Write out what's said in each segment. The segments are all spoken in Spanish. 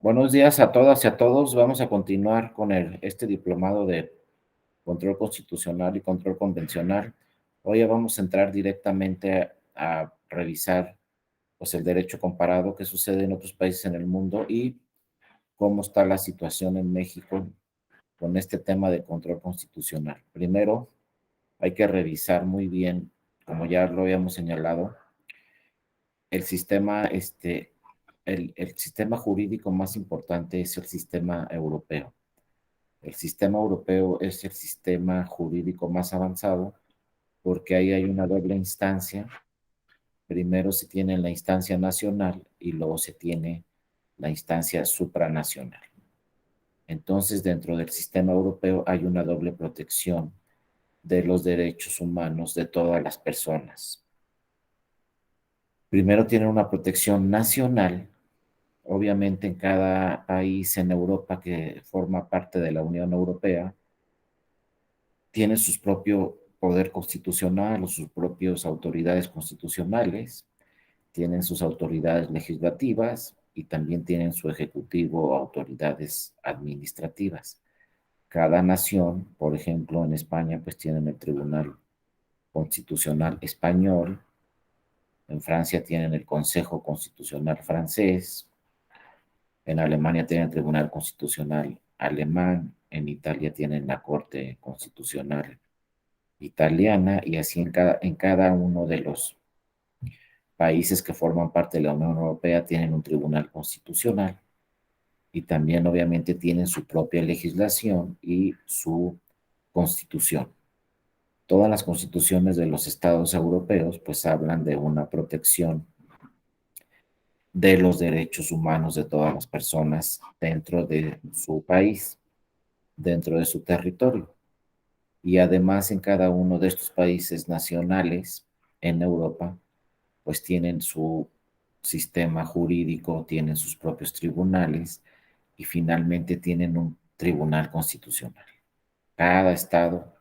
Buenos días a todas y a todos. Vamos a continuar con este diplomado de control constitucional y control convencional. Hoy ya vamos a entrar directamente a revisar pues, el derecho comparado que sucede en otros países en el mundo y cómo está la situación en México con este tema de control constitucional. Primero, hay que revisar muy bien, como ya lo habíamos señalado, el sistema, el sistema jurídico más importante es el sistema europeo. El sistema europeo es el sistema jurídico más avanzado porque ahí hay una doble instancia. Primero se tiene la instancia nacional y luego se tiene la instancia supranacional. Entonces, dentro del sistema europeo hay una doble protección de los derechos humanos de todas las personas. Primero tienen una protección nacional. Obviamente en cada país en Europa que forma parte de la Unión Europea, tiene su propio poder constitucional o sus propias autoridades constitucionales, tienen sus autoridades legislativas y también tienen su ejecutivo o autoridades administrativas. Cada nación, por ejemplo, en España, pues tienen el Tribunal Constitucional Español, en Francia tienen el Consejo Constitucional francés, en Alemania tienen el Tribunal Constitucional alemán, en Italia tienen la Corte Constitucional italiana y así en cada uno de los países que forman parte de la Unión Europea tienen un tribunal constitucional y también obviamente tienen su propia legislación y su constitución. Todas las constituciones de los estados europeos pues hablan de una protección de los derechos humanos de todas las personas dentro de su país, dentro de su territorio. Y además en cada uno de estos países nacionales en Europa pues tienen su sistema jurídico, tienen sus propios tribunales y finalmente tienen un tribunal constitucional. Cada estado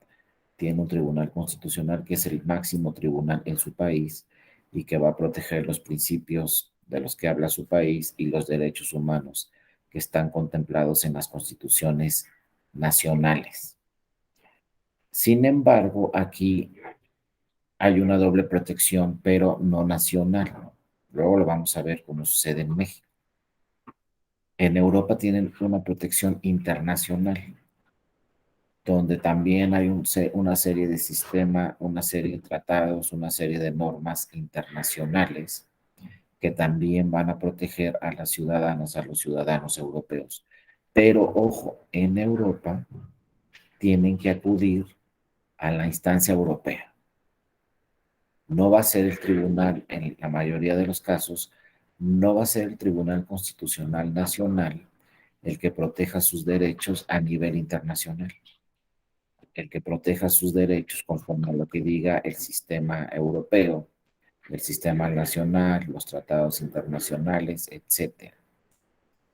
tiene un tribunal constitucional que es el máximo tribunal en su país y que va a proteger los principios de los que habla su país y los derechos humanos que están contemplados en las constituciones nacionales. Sin embargo, aquí hay una doble protección, pero no nacional. Luego lo vamos a ver cómo sucede en México. En Europa tienen una protección internacional, donde también hay una serie de sistemas, una serie de tratados, una serie de normas internacionales que también van a proteger a las ciudadanas, a los ciudadanos europeos. Pero ojo, en Europa tienen que acudir a la instancia europea. No va a ser el tribunal, en la mayoría de los casos, no va a ser el Tribunal Constitucional Nacional el que proteja sus derechos a nivel internacional, el que proteja sus derechos conforme a lo que diga el sistema europeo, el sistema nacional, los tratados internacionales, etcétera.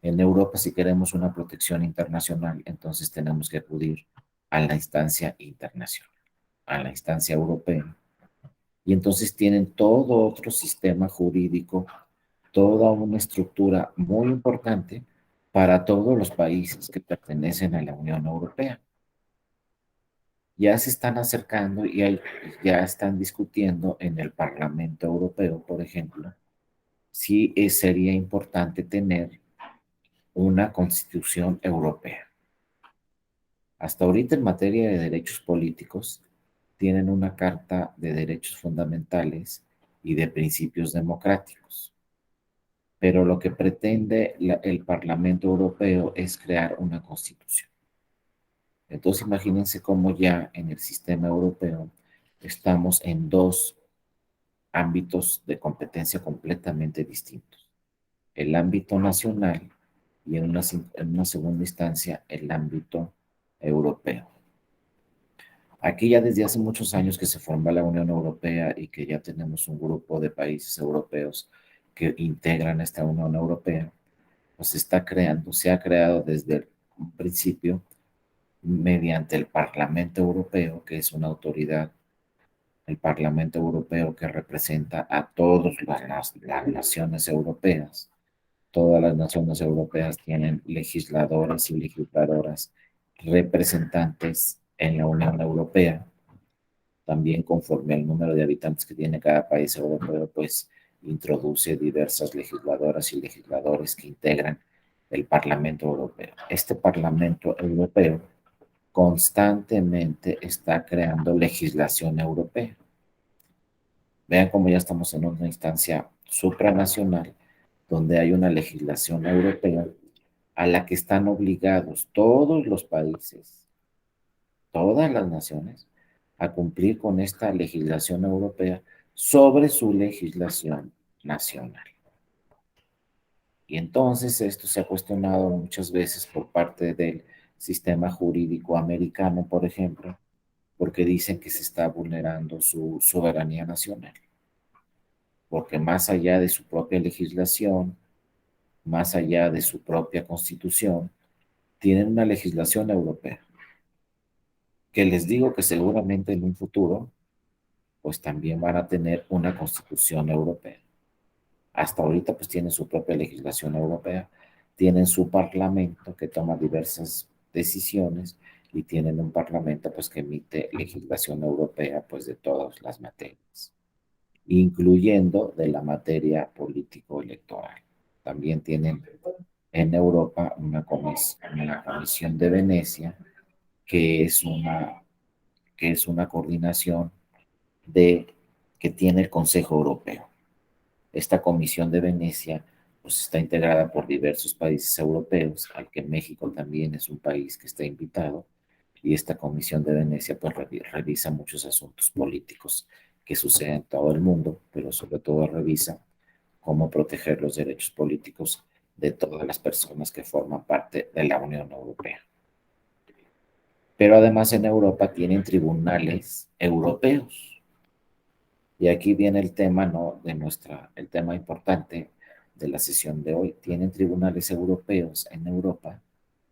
En Europa, si queremos una protección internacional, entonces tenemos que acudir a la instancia internacional, a la instancia europea. Y entonces tienen todo otro sistema jurídico, toda una estructura muy importante para todos los países que pertenecen a la Unión Europea. Ya se están acercando y ya están discutiendo en el Parlamento Europeo, por ejemplo, si sería importante tener una constitución europea. Hasta ahorita en materia de derechos políticos tienen una carta de derechos fundamentales y de principios democráticos, pero lo que pretende el Parlamento Europeo es crear una constitución. Entonces imagínense cómo ya en el sistema europeo estamos en dos ámbitos de competencia completamente distintos. El ámbito nacional y en una segunda instancia el ámbito europeo. Aquí ya desde hace muchos años que se forma la Unión Europea y que ya tenemos un grupo de países europeos que integran esta Unión Europea, pues se ha creado desde un principio mediante el Parlamento Europeo, que es una autoridad, el Parlamento Europeo que representa a todas las naciones europeas, Todas las naciones europeas tienen legisladores y legisladoras representantes en la Unión Europea. También conforme al número de habitantes que tiene cada país europeo, pues introduce diversas legisladoras y legisladores que integran el Parlamento Europeo. Este Parlamento Europeo constantemente está creando legislación europea. Vean cómo ya estamos en una instancia supranacional donde hay una legislación europea a la que están obligados todos los países, todas las naciones, a cumplir con esta legislación europea sobre su legislación nacional. Y entonces esto se ha cuestionado muchas veces por parte del sistema jurídico americano, por ejemplo, porque dicen que se está vulnerando su soberanía nacional, porque más allá de su propia legislación, más allá de su propia constitución, tienen una legislación europea, que les digo que seguramente en un futuro, pues también van a tener una constitución europea. Hasta ahorita, pues tienen su propia legislación europea, tienen su parlamento que toma diversas decisiones y tienen un parlamento, pues que emite legislación europea, pues de todas las materias, incluyendo de la materia político-electoral. También tienen en Europa una comisión de Venecia, que es una coordinación de, que tiene el Consejo Europeo. Esta comisión de Venecia pues, está integrada por diversos países europeos, al que México también es un país que está invitado, y esta comisión de Venecia pues, revisa muchos asuntos políticos que suceden en todo el mundo, pero sobre todo revisa cómo proteger los derechos políticos de todas las personas que forman parte de la Unión Europea. Pero además en Europa tienen tribunales europeos. Y aquí viene el tema, ¿no? El tema importante de la sesión de hoy. Tienen tribunales europeos en Europa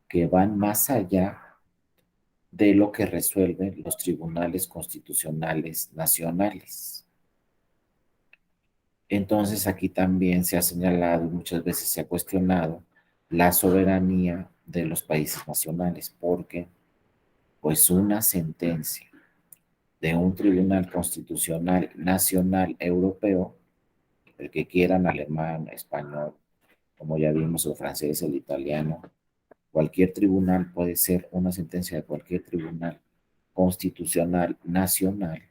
que van más allá de lo que resuelven los tribunales constitucionales nacionales. Entonces aquí también se ha señalado y muchas veces se ha cuestionado la soberanía de los países nacionales, porque pues una sentencia de un tribunal constitucional nacional europeo, el que quieran, alemán, español, como ya vimos, el francés, el italiano, cualquier tribunal puede ser una sentencia de cualquier tribunal constitucional nacional,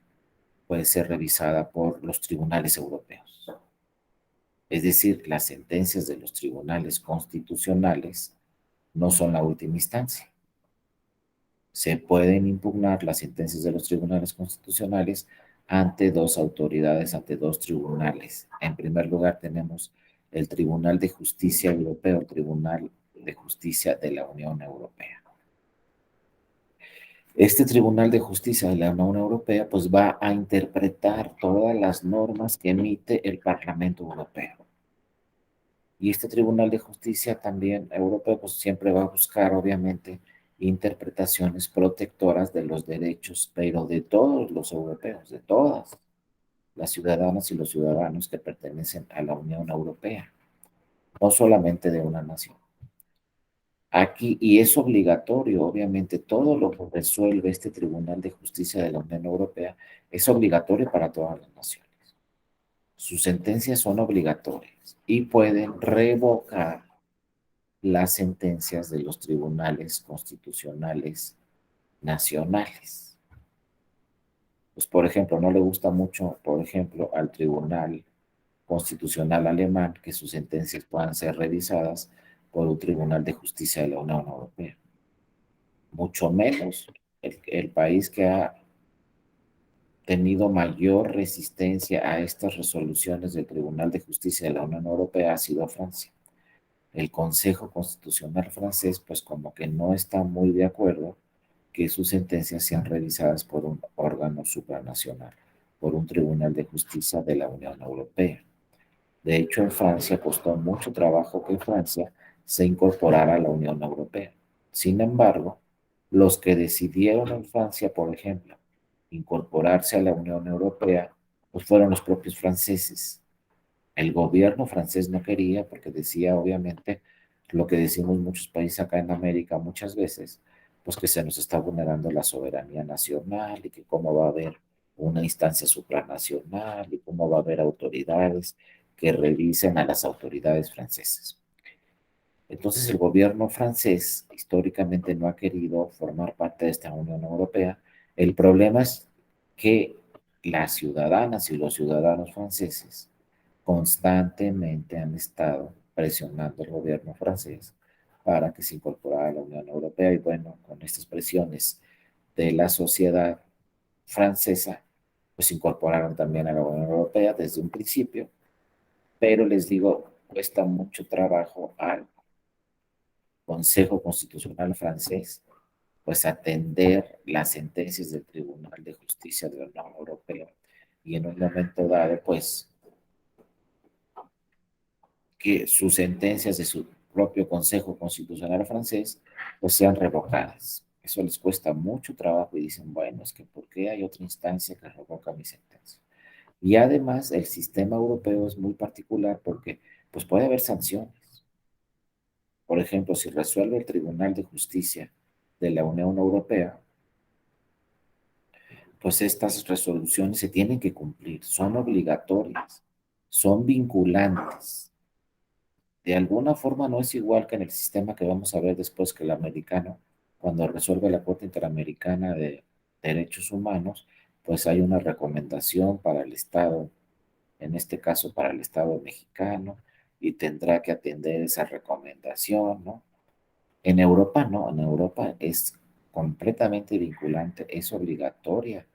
puede ser revisada por los tribunales europeos. Es decir, las sentencias de los tribunales constitucionales no son la última instancia. Se pueden impugnar las sentencias de los tribunales constitucionales ante dos autoridades, ante dos tribunales. En primer lugar, tenemos el Tribunal de Justicia Europeo, el Tribunal de Justicia de la Unión Europea. Este Tribunal de Justicia de la Unión Europea pues va a interpretar todas las normas que emite el Parlamento Europeo. Y este Tribunal de Justicia también europeo pues siempre va a buscar obviamente interpretaciones protectoras de los derechos, pero de todos los europeos, de todas las ciudadanas y los ciudadanos que pertenecen a la Unión Europea, no solamente de una nación. Aquí, y es obligatorio, obviamente, todo lo que resuelve este Tribunal de Justicia de la Unión Europea es obligatorio para todas las naciones. Sus sentencias son obligatorias y pueden revocar las sentencias de los tribunales constitucionales nacionales. Pues, por ejemplo, no le gusta mucho, por ejemplo, al Tribunal Constitucional alemán que sus sentencias puedan ser revisadas por un Tribunal de Justicia de la Unión Europea. Mucho menos el país que ha tenido mayor resistencia a estas resoluciones del Tribunal de Justicia de la Unión Europea ha sido Francia. El Consejo Constitucional francés, pues como que no está muy de acuerdo que sus sentencias sean revisadas por un órgano supranacional, por un Tribunal de Justicia de la Unión Europea. De hecho, en Francia costó mucho trabajo que Francia se incorporara a la Unión Europea. Sin embargo, los que decidieron en Francia, por ejemplo, incorporarse a la Unión Europea, pues fueron los propios franceses. El gobierno francés no quería porque decía, obviamente, lo que decimos muchos países acá en América muchas veces, pues que se nos está vulnerando la soberanía nacional y que cómo va a haber una instancia supranacional y cómo va a haber autoridades que revisen a las autoridades francesas. Entonces el gobierno francés históricamente no ha querido formar parte de esta Unión Europea. El problema es que las ciudadanas y los ciudadanos franceses constantemente han estado presionando al gobierno francés para que se incorporara a la Unión Europea y bueno, con estas presiones de la sociedad francesa, pues se incorporaron también a la Unión Europea desde un principio, pero les digo, cuesta mucho trabajo al Consejo Constitucional francés, pues atender las sentencias del Tribunal de Justicia de la Unión Europea y en un momento dado, pues que sus sentencias de su propio Consejo Constitucional francés pues sean revocadas. Eso les cuesta mucho trabajo y dicen, bueno, es que ¿por qué hay otra instancia que revoca mi sentencia? Y además el sistema europeo es muy particular porque pues puede haber sanciones. Por ejemplo, si resuelve el Tribunal de Justicia de la Unión Europea, pues estas resoluciones se tienen que cumplir, son obligatorias, son vinculantes. De alguna forma no es igual que en el sistema que vamos a ver después que el americano, cuando resuelve la Corte Interamericana de Derechos Humanos, pues hay una recomendación para el Estado, en este caso para el Estado mexicano, y tendrá que atender esa recomendación, ¿no? En Europa no, en Europa es completamente vinculante, es obligatoria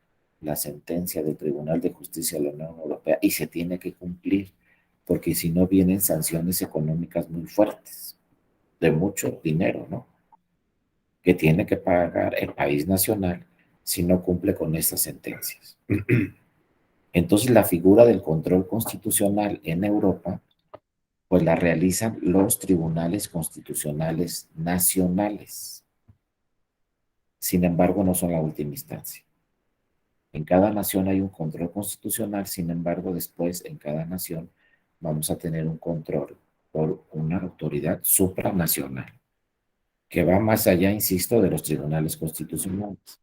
la sentencia del Tribunal de Justicia de la Unión Europea y se tiene que cumplir, porque si no vienen sanciones económicas muy fuertes, de mucho dinero, ¿no? Que tiene que pagar el país nacional si no cumple con estas sentencias. Entonces la figura del control constitucional en Europa, pues la realizan los tribunales constitucionales nacionales. Sin embargo, no son la última instancia. En cada nación hay un control constitucional, sin embargo, después en cada nación vamos a tener un control por una autoridad supranacional, que va más allá, insisto, de los tribunales constitucionales.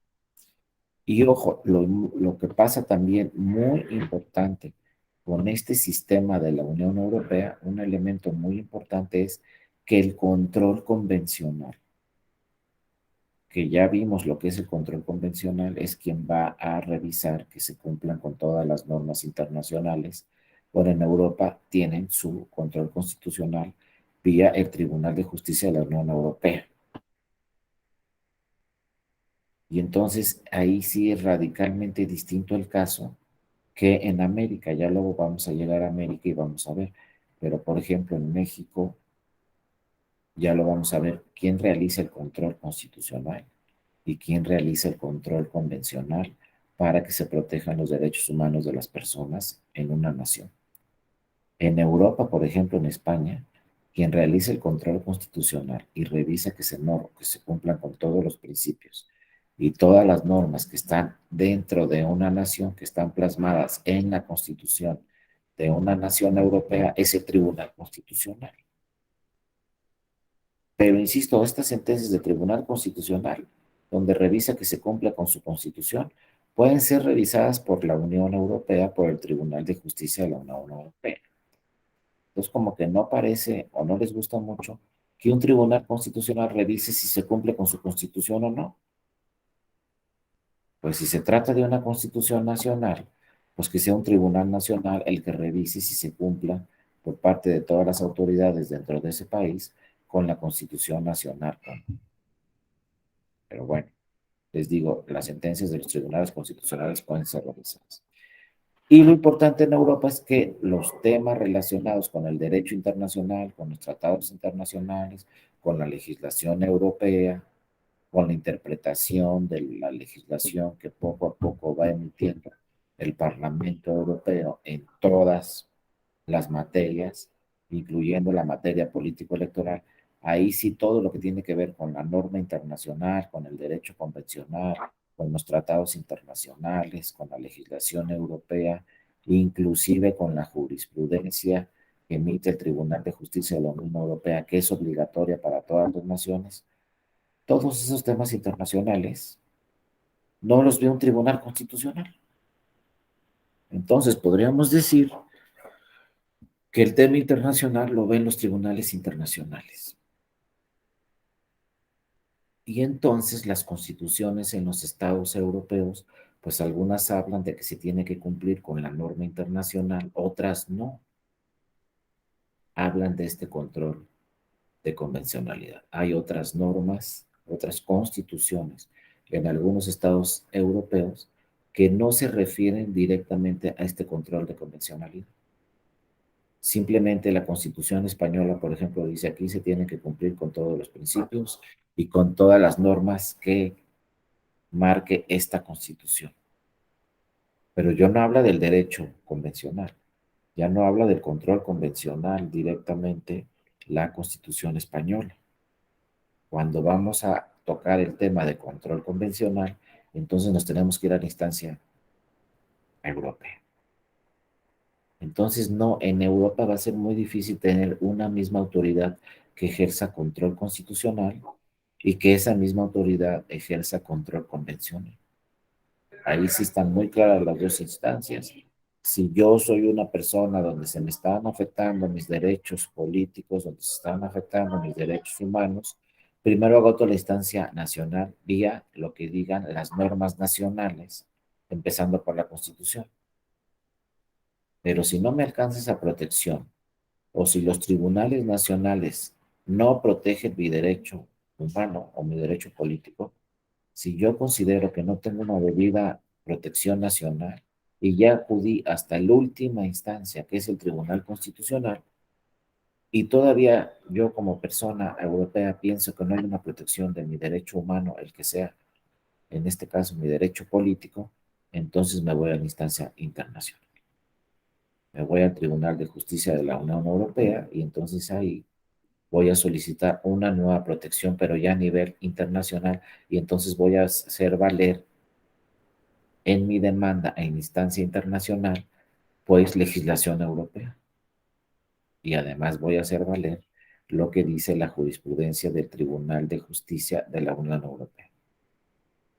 Y ojo, lo que pasa también muy importante con este sistema de la Unión Europea, un elemento muy importante es que el control convencional, que ya vimos lo que es el control convencional, es quien va a revisar que se cumplan con todas las normas internacionales. Bueno, en Europa tienen su control constitucional vía el Tribunal de Justicia de la Unión Europea. Y entonces ahí sí es radicalmente distinto el caso que en América. Ya luego vamos a llegar a América y vamos a ver. Pero por ejemplo, en México ya lo vamos a ver quién realiza el control constitucional y quién realiza el control convencional para que se protejan los derechos humanos de las personas en una nación. En Europa, por ejemplo, en España, quien realiza el control constitucional y revisa que se cumplan con todos los principios y todas las normas que están dentro de una nación, que están plasmadas en la constitución de una nación europea, es el Tribunal Constitucional. Pero insisto, estas sentencias del Tribunal Constitucional, donde revisa que se cumpla con su constitución, pueden ser revisadas por la Unión Europea, por el Tribunal de Justicia de la Unión Europea. Entonces, como que no parece o no les gusta mucho que un tribunal constitucional revise si se cumple con su constitución o no. Pues si se trata de una constitución nacional, pues que sea un tribunal nacional el que revise si se cumpla por parte de todas las autoridades dentro de ese país con la constitución nacional. Pero bueno, les digo, las sentencias de los tribunales constitucionales pueden ser revisadas. Y lo importante en Europa es que los temas relacionados con el derecho internacional, con los tratados internacionales, con la legislación europea, con la interpretación de la legislación que poco a poco va emitiendo el Parlamento Europeo en todas las materias, incluyendo la materia político-electoral, ahí sí todo lo que tiene que ver con la norma internacional, con el derecho convencional, con los tratados internacionales, con la legislación europea, inclusive con la jurisprudencia que emite el Tribunal de Justicia de la Unión Europea, que es obligatoria para todas las naciones, todos esos temas internacionales no los ve un tribunal constitucional. Entonces podríamos decir que el tema internacional lo ven los tribunales internacionales. Y entonces las constituciones en los estados europeos, pues algunas hablan de que se tiene que cumplir con la norma internacional, otras no. Hablan de este control de convencionalidad. Hay otras normas, otras constituciones en algunos estados europeos que no se refieren directamente a este control de convencionalidad. Simplemente la Constitución española, por ejemplo, dice aquí se tiene que cumplir con todos los principios y con todas las normas que marque esta Constitución. Pero yo no habla del derecho convencional, ya no habla del control convencional directamente la Constitución española. Cuando vamos a tocar el tema de control convencional, entonces nos tenemos que ir a la instancia europea. Entonces, no, en Europa va a ser muy difícil tener una misma autoridad que ejerza control constitucional y que esa misma autoridad ejerza control convencional. Ahí sí están muy claras las dos instancias. Si yo soy una persona donde se me están afectando mis derechos políticos, donde se están afectando mis derechos humanos, primero agoto la instancia nacional vía lo que digan las normas nacionales, empezando por la Constitución. Pero si no me alcanza esa protección, o si los tribunales nacionales no protegen mi derecho humano o mi derecho político, si yo considero que no tengo una debida protección nacional y ya acudí hasta la última instancia, que es el Tribunal Constitucional, y todavía yo como persona europea pienso que no hay una protección de mi derecho humano, el que sea, en este caso mi derecho político, entonces me voy a la instancia internacional. Me voy al Tribunal de Justicia de la Unión Europea y entonces ahí voy a solicitar una nueva protección, pero ya a nivel internacional, y entonces voy a hacer valer en mi demanda en instancia internacional, pues legislación europea. Y además voy a hacer valer lo que dice la jurisprudencia del Tribunal de Justicia de la Unión Europea.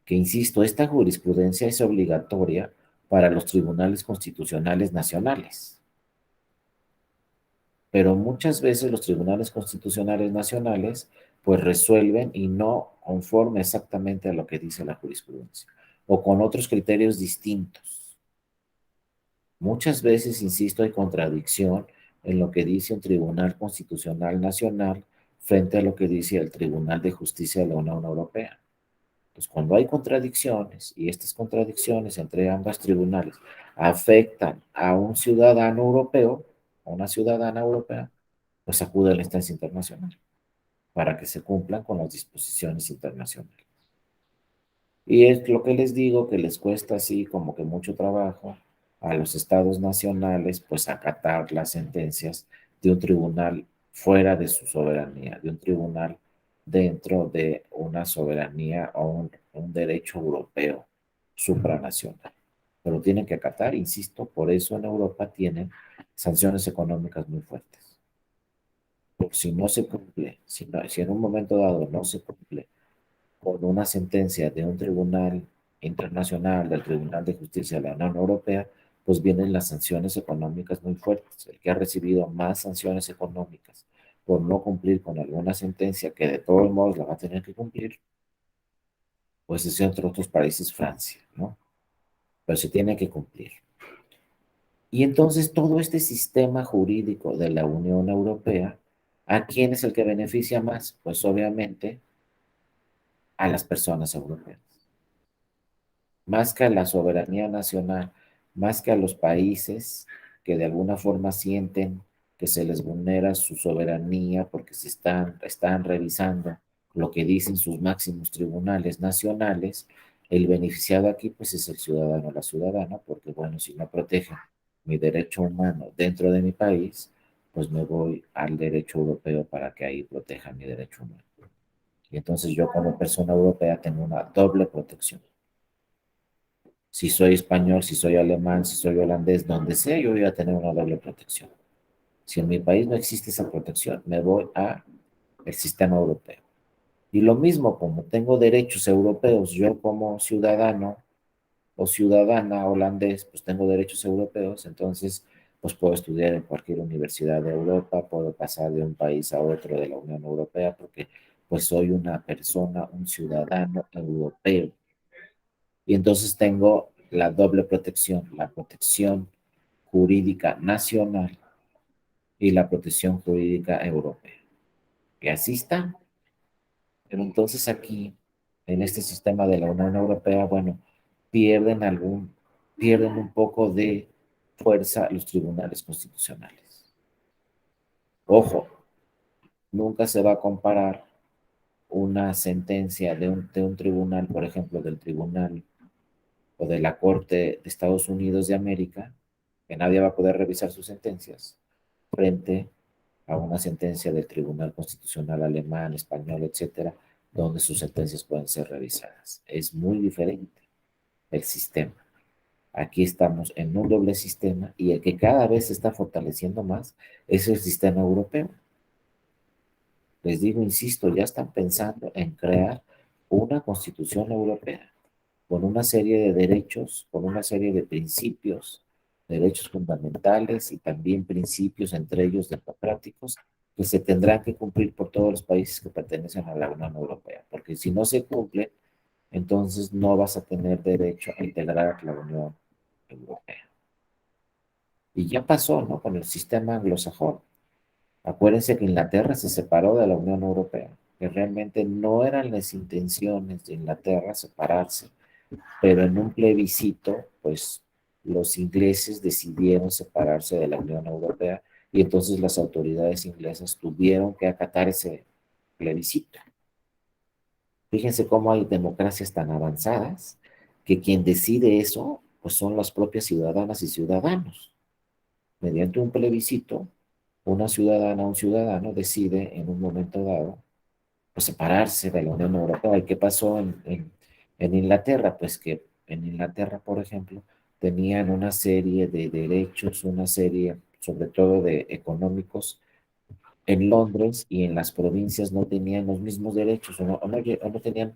Que insisto, esta jurisprudencia es obligatoria para los tribunales constitucionales nacionales. Pero muchas veces los tribunales constitucionales nacionales pues resuelven y no conforme exactamente a lo que dice la jurisprudencia o con otros criterios distintos. Muchas veces, insisto, hay contradicción en lo que dice un tribunal constitucional nacional frente a lo que dice el Tribunal de Justicia de la Unión Europea. Pues cuando hay contradicciones y estas contradicciones entre ambos tribunales afectan a un ciudadano europeo, a una ciudadana europea, pues acude a la instancia internacional para que se cumplan con las disposiciones internacionales. Y es lo que les digo, que les cuesta así como que mucho trabajo a los estados nacionales, pues acatar las sentencias de un tribunal fuera de su soberanía, de un tribunal dentro de una soberanía o un derecho europeo supranacional. Pero tienen que acatar, insisto, por eso en Europa tienen sanciones económicas muy fuertes. Por si no se cumple, si en un momento dado no se cumple con una sentencia de un tribunal internacional, del Tribunal de Justicia de la Unión Europea, pues vienen las sanciones económicas muy fuertes. El que ha recibido más sanciones económicas por no cumplir con alguna sentencia que de todos modos la va a tener que cumplir, pues es entre otros países Francia, ¿no? Pero se tiene que cumplir. Y entonces todo este sistema jurídico de la Unión Europea, ¿a quién es el que beneficia más? Pues obviamente a las personas europeas. Más que a la soberanía nacional, más que a los países que de alguna forma sienten que se les vulnera su soberanía porque están revisando lo que dicen sus máximos tribunales nacionales, el beneficiado aquí pues es el ciudadano o la ciudadana, porque bueno, si no protegen mi derecho humano dentro de mi país, pues me voy al derecho europeo para que ahí protejan mi derecho humano. Y entonces yo como persona europea tengo una doble protección. Si soy español, si soy alemán, si soy holandés, donde sea, yo voy a tener una doble protección. Si en mi país no existe esa protección, me voy a el sistema europeo. Y lo mismo, como tengo derechos europeos, yo como ciudadano o ciudadana holandés, pues tengo derechos europeos, entonces pues puedo estudiar en cualquier universidad de Europa, puedo pasar de un país a otro de la Unión Europea, porque pues soy una persona, un ciudadano europeo. Y entonces tengo la doble protección, la protección jurídica nacional y la protección jurídica europea. Y así está. Pero entonces aquí, en este sistema de la Unión Europea, bueno, pierden algún, pierden un poco de fuerza los tribunales constitucionales. Ojo, nunca se va a comparar una sentencia de un tribunal, por ejemplo, del tribunal o de la Corte de Estados Unidos de América, que nadie va a poder revisar sus sentencias, frente a una sentencia del Tribunal Constitucional alemán, español, etcétera, donde sus sentencias pueden ser revisadas. Es muy diferente el sistema. Aquí estamos en un doble sistema y el que cada vez se está fortaleciendo más es el sistema europeo. Les digo, insisto, ya están pensando en crear una constitución europea con una serie de derechos, con una serie de principios, derechos fundamentales y también principios, entre ellos democráticos, que se tendrán que cumplir por todos los países que pertenecen a la Unión Europea, porque si no se cumple, entonces no vas a tener derecho a integrar la Unión Europea. Y ya pasó, ¿no? Con el sistema anglosajón. Acuérdense que Inglaterra se separó de la Unión Europea, que realmente no eran las intenciones de Inglaterra separarse, pero en un plebiscito, pues los ingleses decidieron separarse de la Unión Europea y entonces las autoridades inglesas tuvieron que acatar ese plebiscito. Fíjense cómo hay democracias tan avanzadas que quien decide eso, pues son las propias ciudadanas y ciudadanos. Mediante un plebiscito, una ciudadana o un ciudadano decide en un momento dado pues, separarse de la Unión Europea. ¿Y qué pasó en Inglaterra? Pues que en Inglaterra, por ejemplo, tenían una serie de derechos, una serie, sobre todo de económicos, en Londres y en las provincias no tenían los mismos derechos o no tenían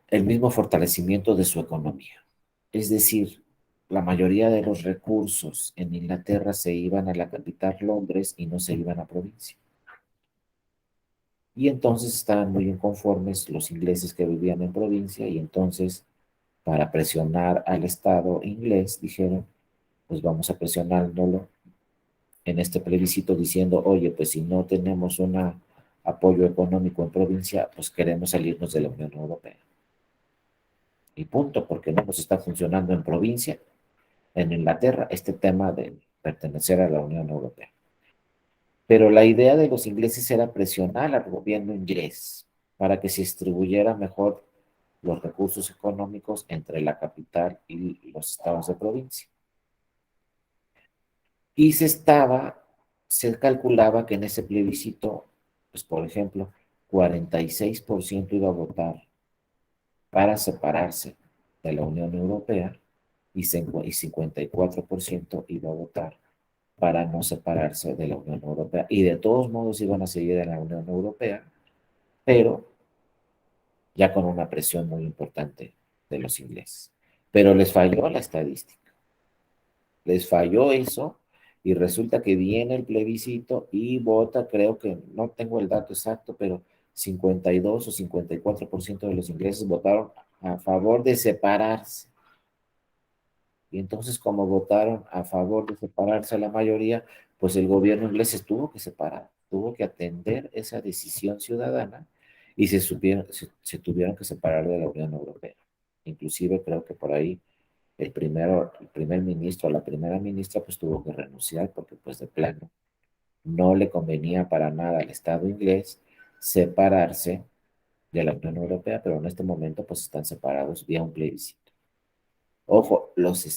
el mismo fortalecimiento de su economía. Es decir, la mayoría de los recursos en Inglaterra se iban a la capital Londres y no se iban a provincia. Y entonces estaban muy inconformes los ingleses que vivían en provincia y entonces para presionar al Estado inglés dijeron, pues vamos a presionándolo en este plebiscito diciendo, oye, pues si no tenemos un apoyo económico en provincia, pues queremos salirnos de la Unión Europea. Y punto, porque no nos está funcionando en provincia, en Inglaterra, este tema de pertenecer a la Unión Europea. Pero la idea de los ingleses era presionar al gobierno inglés para que se distribuyera mejor los recursos económicos entre la capital y los estados de provincia. Y se calculaba que en ese plebiscito, pues por ejemplo, 46% iba a votar para separarse de la Unión Europea y 54% iba a votar para no separarse de la Unión Europea. Y de todos modos iban a seguir en la Unión Europea, pero ya con una presión muy importante de los ingleses. Pero les falló la estadística, les falló eso y resulta que viene el plebiscito y vota, creo que no tengo el dato exacto, pero 52 o 54% de los ingleses votaron a favor de separarse. Y entonces, como votaron a favor de separarse a la mayoría, pues el gobierno inglés se tuvo que separar, tuvo que atender esa decisión ciudadana y se tuvieron que separar de la Unión Europea. Inclusive creo que por ahí el primer ministro o la primera ministra pues tuvo que renunciar porque pues de plano no le convenía para nada al Estado inglés separarse de la Unión Europea, pero en este momento pues están separados vía un plebiscito. Ojo,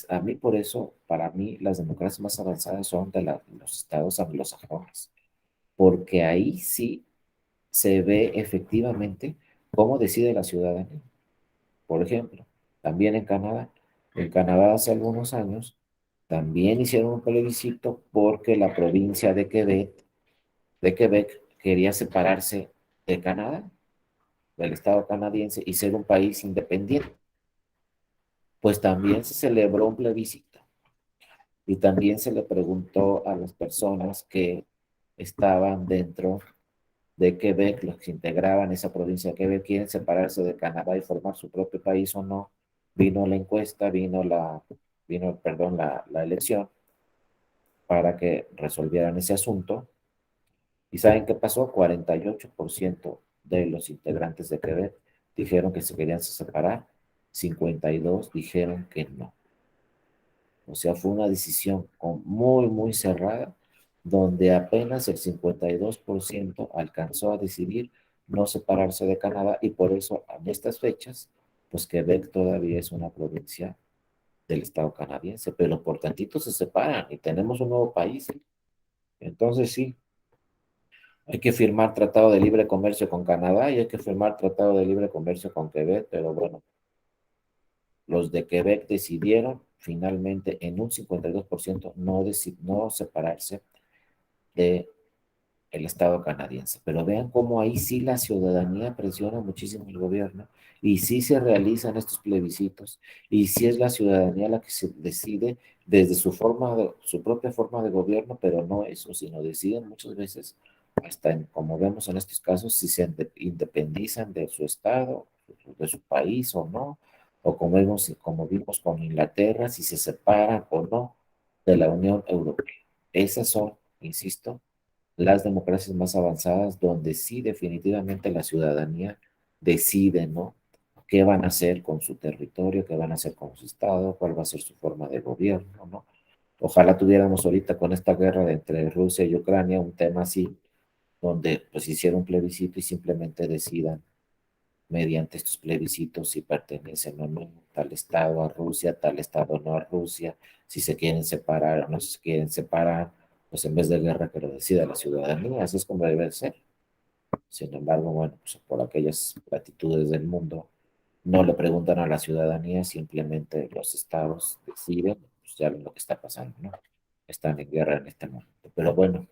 a mí por eso, para mí, las democracias más avanzadas son de los estados anglosajones, porque ahí sí se ve efectivamente cómo decide la ciudadanía. Por ejemplo, también en Canadá. En Canadá hace algunos años también hicieron un plebiscito porque la provincia de Quebec quería separarse de Canadá, del Estado canadiense, y ser un país independiente. Pues también se celebró un plebiscito y también se le preguntó a las personas que estaban dentro de Quebec, los que integraban esa provincia de Quebec, quieren separarse de Canadá y formar su propio país o no. Vino la encuesta, perdón, la elección para que resolvieran ese asunto. ¿Y saben qué pasó? 48% de los integrantes de Quebec dijeron que se querían separar, 52 dijeron que no. O sea, fue una decisión muy, muy cerrada, donde apenas el 52% alcanzó a decidir no separarse de Canadá y por eso en estas fechas, pues Quebec todavía es una provincia del Estado canadiense, pero por tantito se separan y tenemos un nuevo país. Entonces sí, hay que firmar tratado de libre comercio con Canadá y hay que firmar tratado de libre comercio con Quebec, pero bueno, los de Quebec decidieron finalmente en un 52% no separarse del Estado canadiense. Pero vean cómo ahí sí la ciudadanía presiona muchísimo al gobierno y sí se realizan estos plebiscitos y sí es la ciudadanía la que se decide desde su propia forma de gobierno, pero no eso, sino deciden muchas veces, hasta como vemos en estos casos, si se independizan de su estado, de su país o no, o como vimos con Inglaterra, si se separan o no de la Unión Europea. Esas son, insisto, las democracias más avanzadas donde sí definitivamente la ciudadanía decide, ¿no? ¿Qué van a hacer con su territorio? ¿Qué van a hacer con su estado? ¿Cuál va a ser su forma de gobierno? ¿No? Ojalá tuviéramos ahorita con esta guerra entre Rusia y Ucrania un tema así, donde pues hiciera un plebiscito y simplemente decidan mediante estos plebiscitos si pertenecen o no tal estado a Rusia, tal estado no a Rusia, si se quieren separar o no se quieren separar, pues en vez de guerra que lo decida la ciudadanía, así es como debe ser. Sin embargo, bueno, pues por aquellas latitudes del mundo, no le preguntan a la ciudadanía, simplemente los estados deciden, pues ya ven lo que está pasando, ¿no? Están en guerra en este momento. Pero bueno,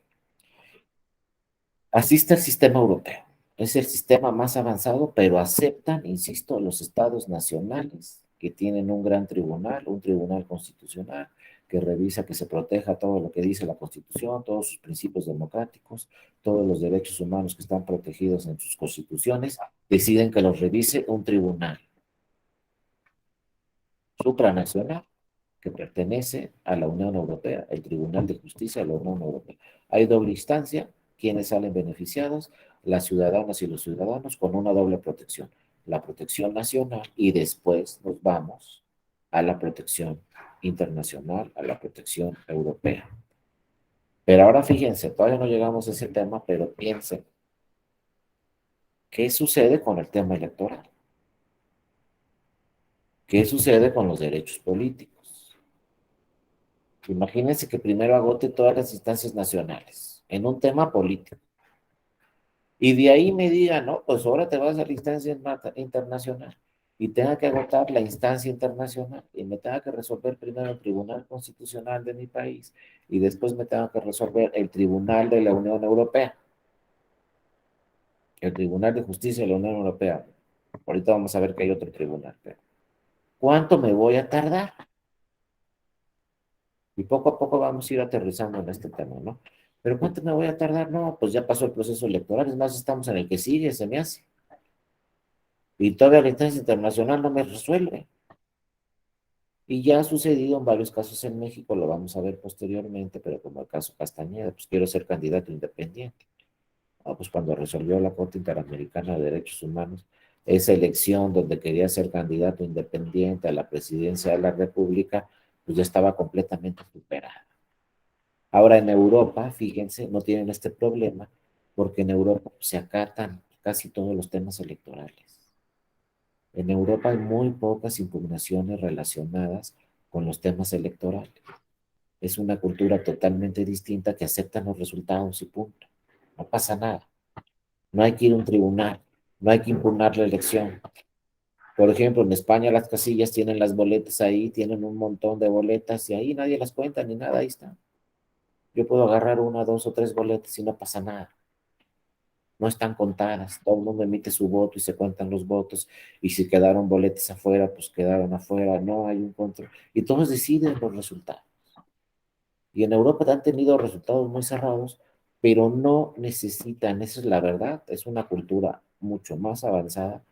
así está el sistema europeo. Es el sistema más avanzado, pero aceptan, insisto, los estados nacionales que tienen un tribunal constitucional, que revisa que se proteja todo lo que dice la Constitución, todos sus principios democráticos, todos los derechos humanos que están protegidos en sus constituciones, deciden que los revise un tribunal supranacional que pertenece a la Unión Europea, el Tribunal de Justicia de la Unión Europea. Hay doble instancia, quienes salen beneficiados, las ciudadanas y los ciudadanos, con una doble protección, la protección nacional y después nos vamos a la protección internacional, a la protección europea. Pero ahora fíjense, todavía no llegamos a ese tema, pero piensen, ¿qué sucede con el tema electoral? ¿Qué sucede con los derechos políticos? Imagínense que primero agote todas las instancias nacionales en un tema político. Y de ahí me diga, no, pues ahora te vas a la instancia internacional y tenga que agotar la instancia internacional y me tenga que resolver primero el Tribunal Constitucional de mi país y después me tenga que resolver el Tribunal de la Unión Europea, el Tribunal de Justicia de la Unión Europea. Ahorita vamos a ver que hay otro tribunal, pero ¿cuánto me voy a tardar? Y poco a poco vamos a ir aterrizando en este tema, ¿no? Pero ¿cuánto me voy a tardar? No, pues ya pasó el proceso electoral, es más, estamos en el que sigue, se me hace. Y todavía la instancia internacional no me resuelve. Y ya ha sucedido en varios casos en México, lo vamos a ver posteriormente, pero como el caso Castañeda, pues quiero ser candidato independiente. Ah, pues cuando resolvió la Corte Interamericana de Derechos Humanos, esa elección donde quería ser candidato independiente a la presidencia de la República, pues ya estaba completamente superada. Ahora en Europa, fíjense, no tienen este problema porque en Europa se acatan casi todos los temas electorales. En Europa hay muy pocas impugnaciones relacionadas con los temas electorales. Es una cultura totalmente distinta que aceptan los resultados y punto. No pasa nada. No hay que ir a un tribunal, no hay que impugnar la elección. Por ejemplo, en España las casillas tienen las boletas ahí, tienen un montón de boletas y ahí nadie las cuenta ni nada, ahí está. Yo puedo agarrar una, dos o tres boletas y no pasa nada. No están contadas, todo el mundo emite su voto y se cuentan los votos, y si quedaron boletas afuera, pues quedaron afuera, no hay un control, y todos deciden los resultados. Y en Europa han tenido resultados muy cerrados, pero no necesitan, esa es la verdad, es una cultura mucho más avanzada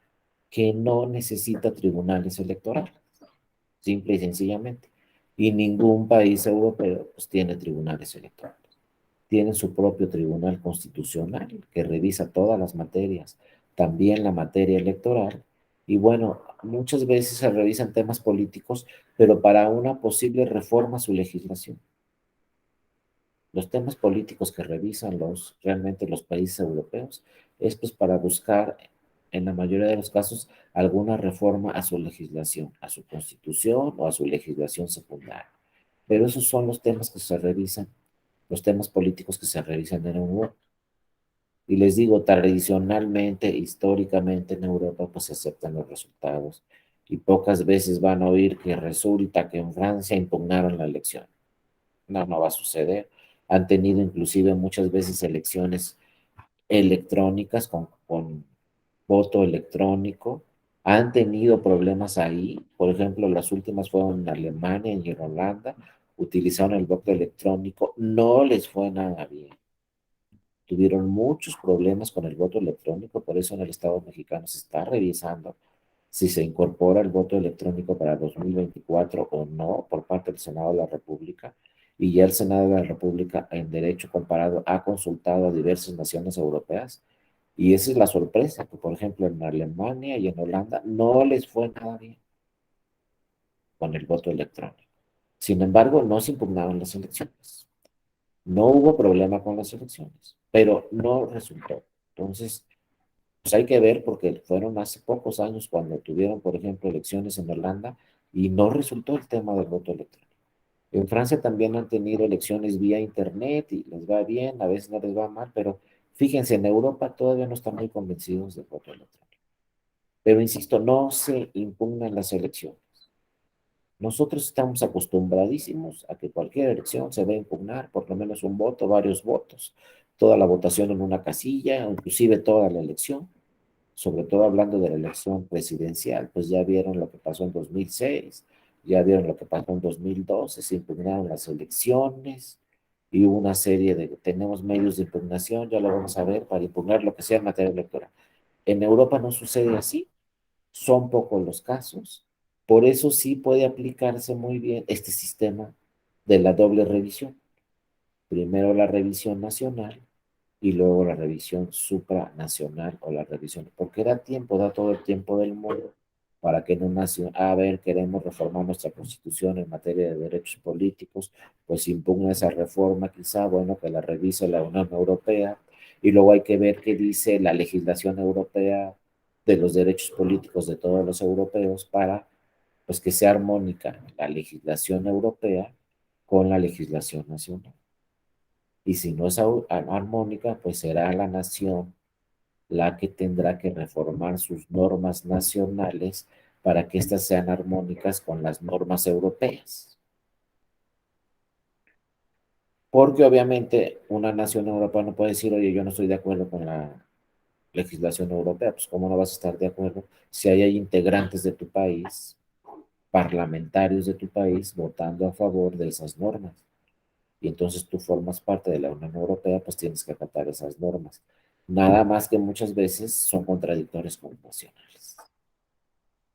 que no necesita tribunales electorales, simple y sencillamente. Y ningún país europeo pues, tiene tribunales electorales. Tienen su propio tribunal constitucional que revisa todas las materias, también la materia electoral. Y bueno, muchas veces se revisan temas políticos, pero para una posible reforma a su legislación. Los temas políticos que revisan realmente los países europeos es pues para buscar, en la mayoría de los casos, alguna reforma a su legislación, a su constitución o a su legislación secundaria. Pero esos son los temas que se revisan, los temas políticos que se revisan en Europa. Y les digo, tradicionalmente, históricamente en Europa, pues se aceptan los resultados. Y pocas veces van a oír que resulta que en Francia impugnaron la elección. No, no va a suceder. Han tenido inclusive muchas veces elecciones electrónicas con voto electrónico. Han tenido problemas ahí. Por ejemplo, las últimas fueron en Alemania y en Holanda. Utilizaron el voto electrónico. No les fue nada bien. Tuvieron muchos problemas con el voto electrónico. Por eso en el Estado mexicano se está revisando si se incorpora el voto electrónico para 2024 o no por parte del Senado de la República. Y ya el Senado de la República en derecho comparado ha consultado a diversas naciones europeas. Y esa es la sorpresa, que por ejemplo en Alemania y en Holanda no les fue nada bien con el voto electrónico. Sin embargo, no se impugnaron las elecciones. No hubo problema con las elecciones, pero no resultó. Entonces, pues hay que ver porque fueron hace pocos años cuando tuvieron, por ejemplo, elecciones en Holanda y no resultó el tema del voto electrónico. En Francia también han tenido elecciones vía internet y les va bien, a veces no les va mal, pero fíjense, en Europa todavía no están muy convencidos del voto electrónico. Pero insisto, no se impugnan las elecciones. Nosotros estamos acostumbradísimos a que cualquier elección se va a impugnar, por lo menos un voto, varios votos, toda la votación en una casilla, inclusive toda la elección, sobre todo hablando de la elección presidencial, pues ya vieron lo que pasó en 2006, ya vieron lo que pasó en 2012, se impugnaron las elecciones y hubo una serie de, tenemos medios de impugnación, ya lo vamos a ver, para impugnar lo que sea en materia electoral. En Europa no sucede así, son pocos los casos, por eso sí puede aplicarse muy bien este sistema de la doble revisión. Primero la revisión nacional y luego la revisión supranacional o la revisión, porque da tiempo, da todo el tiempo del mundo para que en una nación, a ver, queremos reformar nuestra constitución en materia de derechos políticos, pues impugna esa reforma, quizá, bueno, que la revise la Unión Europea, y luego hay que ver qué dice la legislación europea de los derechos políticos de todos los europeos para, pues, que sea armónica la legislación europea con la legislación nacional. Y si no es armónica, pues será la nación la que tendrá que reformar sus normas nacionales para que éstas sean armónicas con las normas europeas. Porque obviamente una nación europea no puede decir, oye, yo no estoy de acuerdo con la legislación europea. Pues ¿cómo no vas a estar de acuerdo si hay integrantes de tu país, parlamentarios de tu país, votando a favor de esas normas? Y entonces tú formas parte de la Unión Europea, pues tienes que acatar esas normas. Nada más que muchas veces son contradictorias con nacionales.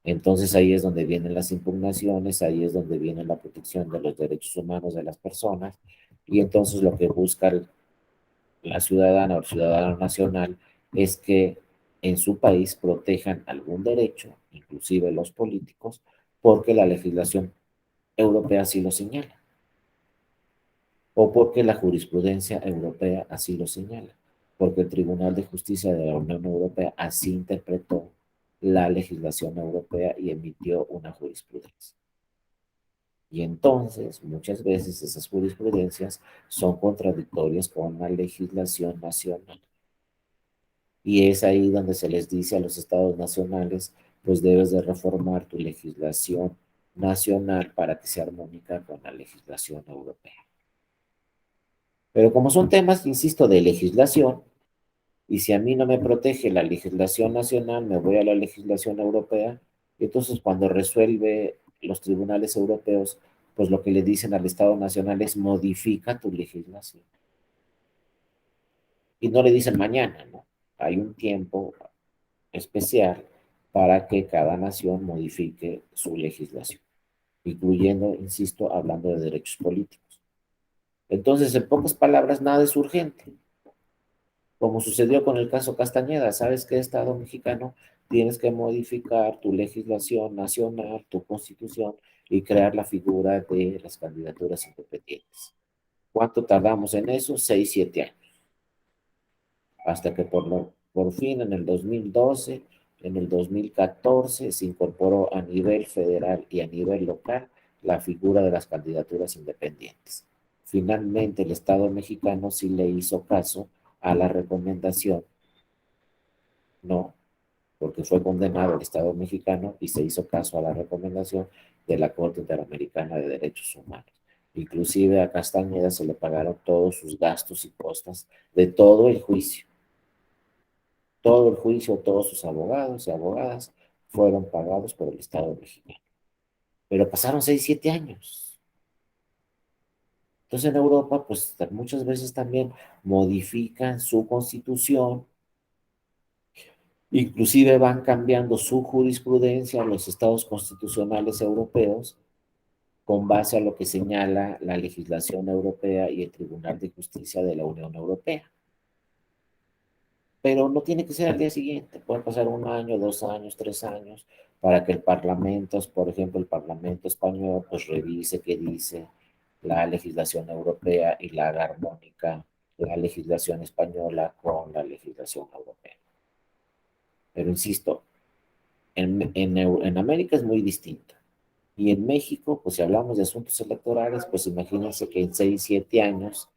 Entonces ahí es donde vienen las impugnaciones, ahí es donde viene la protección de los derechos humanos de las personas, y entonces lo que busca la ciudadana o el ciudadano nacional es que en su país protejan algún derecho, inclusive los políticos, porque la legislación europea así lo señala, o porque la jurisprudencia europea así lo señala, porque el Tribunal de Justicia de la Unión Europea así interpretó la legislación europea y emitió una jurisprudencia. Y entonces, muchas veces esas jurisprudencias son contradictorias con la legislación nacional. Y es ahí donde se les dice a los estados nacionales, pues debes de reformar tu legislación nacional para que sea armónica con la legislación europea. Pero como son temas, insisto, de legislación, y si a mí no me protege la legislación nacional, me voy a la legislación europea, y entonces cuando resuelve los tribunales europeos, pues lo que le dicen al Estado Nacional es modifica tu legislación. Y no le dicen mañana, ¿no? Hay un tiempo especial para que cada nación modifique su legislación, incluyendo, insisto, hablando de derechos políticos. Entonces, en pocas palabras, nada es urgente, como sucedió con el caso Castañeda. ¿Sabes qué, Estado mexicano? Tienes que modificar tu legislación nacional, tu constitución y crear la figura de las candidaturas independientes. ¿Cuánto tardamos en eso? 6, 7 años. Hasta que por fin en el 2012, en el 2014 se incorporó a nivel federal y a nivel local la figura de las candidaturas independientes. Finalmente el Estado mexicano sí le hizo caso a la recomendación, no, porque fue condenado el Estado mexicano y se hizo caso a la recomendación de la Corte Interamericana de Derechos Humanos. Inclusive a Castañeda se le pagaron todos sus gastos y costas de todo el juicio. Todo el juicio, todos sus abogados y abogadas fueron pagados por el Estado mexicano. Pero pasaron 6, 7 años. Entonces en Europa, pues muchas veces también modifican su constitución, inclusive van cambiando su jurisprudencia a los estados constitucionales europeos con base a lo que señala la legislación europea y el Tribunal de Justicia de la Unión Europea. Pero no tiene que ser al día siguiente, puede pasar 1 año, 2 años, 3 años, para que el Parlamento, por ejemplo, el Parlamento español, pues revise qué dice la legislación europea y la haga armónica la legislación española con la legislación europea. Pero insisto, en América es muy distinto. Y en México, pues si hablamos de asuntos electorales, pues imagínense que en 6, 7 años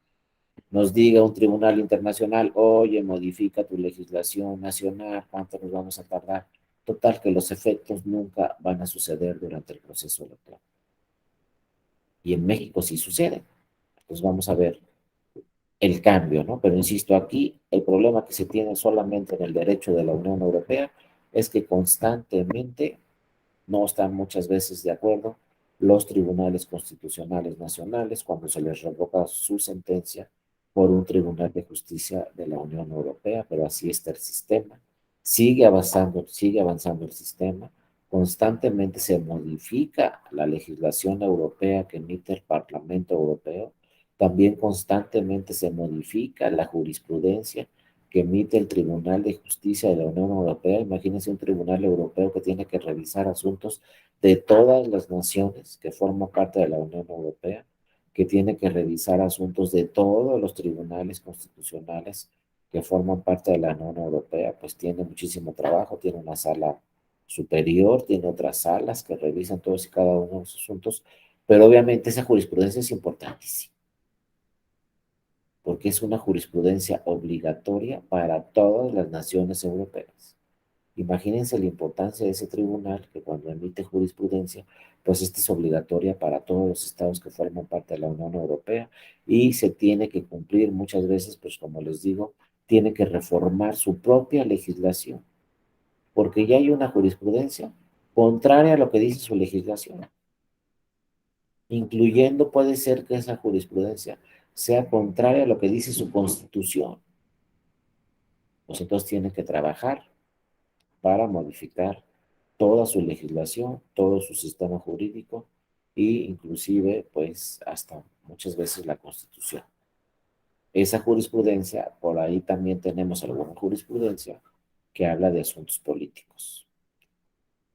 nos diga un tribunal internacional, oye, modifica tu legislación nacional, ¿cuánto nos vamos a tardar? Total, que los efectos nunca van a suceder durante el proceso electoral. Y en México sí sucede. Pues vamos a ver el cambio, ¿no? Pero insisto, aquí el problema que se tiene solamente en el derecho de la Unión Europea es que constantemente no están muchas veces de acuerdo los tribunales constitucionales nacionales cuando se les revoca su sentencia por un tribunal de justicia de la Unión Europea, pero así está el sistema. Sigue avanzando el sistema. Constantemente se modifica la legislación europea que emite el Parlamento Europeo. También constantemente se modifica la jurisprudencia que emite el Tribunal de Justicia de la Unión Europea. Imagínense un tribunal europeo que tiene que revisar asuntos de todas las naciones que forman parte de la Unión Europea, que tiene que revisar asuntos de todos los tribunales constitucionales que forman parte de la Unión Europea, pues tiene muchísimo trabajo, tiene una sala superior, tiene otras salas que revisan todos y cada uno de los asuntos, pero obviamente esa jurisprudencia es importantísima porque es una jurisprudencia obligatoria para todas las naciones europeas. Imagínense la importancia de ese tribunal que cuando emite jurisprudencia, pues esta es obligatoria para todos los estados que forman parte de la Unión Europea y se tiene que cumplir muchas veces, pues como les digo, tiene que reformar su propia legislación, porque ya hay una jurisprudencia contraria a lo que dice su legislación, incluyendo puede ser que esa jurisprudencia sea contraria a lo que dice su constitución. Pues entonces tiene que trabajar para modificar toda su legislación, todo su sistema jurídico e inclusive pues hasta muchas veces la Constitución. Esa jurisprudencia, por ahí también tenemos alguna jurisprudencia que habla de asuntos políticos.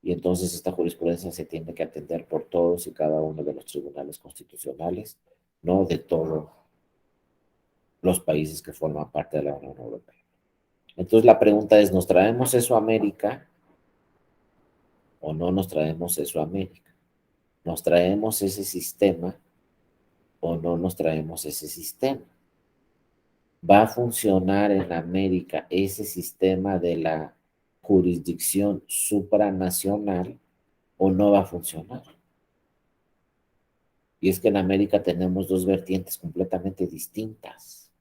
Y entonces esta jurisprudencia se tiene que atender por todos y cada uno de los tribunales constitucionales, no de todos los países que forman parte de la Unión Europea. Entonces la pregunta es, ¿nos traemos eso a América o no nos traemos eso a América? ¿Nos traemos ese sistema o no nos traemos ese sistema? ¿Va a funcionar en América ese sistema de la jurisdicción supranacional o no va a funcionar. Y es que en América tenemos dos vertientes completamente distintas.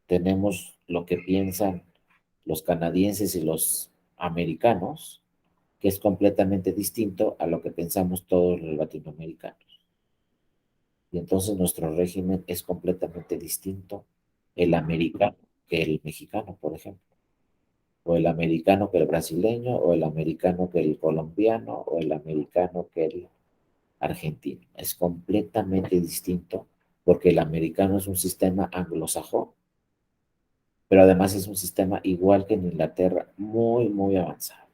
Tenemos lo que piensan los canadienses y los americanos, que es completamente distinto a lo que pensamos todos los latinoamericanos. Y entonces nuestro régimen es completamente distinto el americano que el mexicano, por ejemplo, o el americano que el brasileño, o el americano que el colombiano, o el americano que el argentino. Es completamente distinto porque el americano es un sistema anglosajón, pero además es un sistema igual que en Inglaterra, muy, muy avanzado.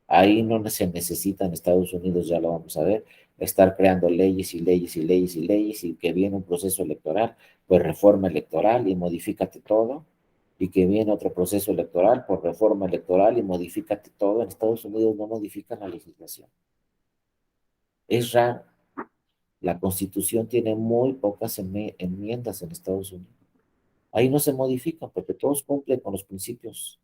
Ahí no se necesita en Estados Unidos, ya lo vamos a ver, estar creando leyes y leyes y leyes y leyes y que viene un proceso electoral, pues reforma electoral y modifícate todo, y que viene otro proceso electoral por reforma electoral y modifícate todo. En Estados Unidos no modifican la legislación. Es raro. La Constitución tiene muy pocas enmiendas en Estados Unidos. Ahí no se modifican porque todos cumplen con los principios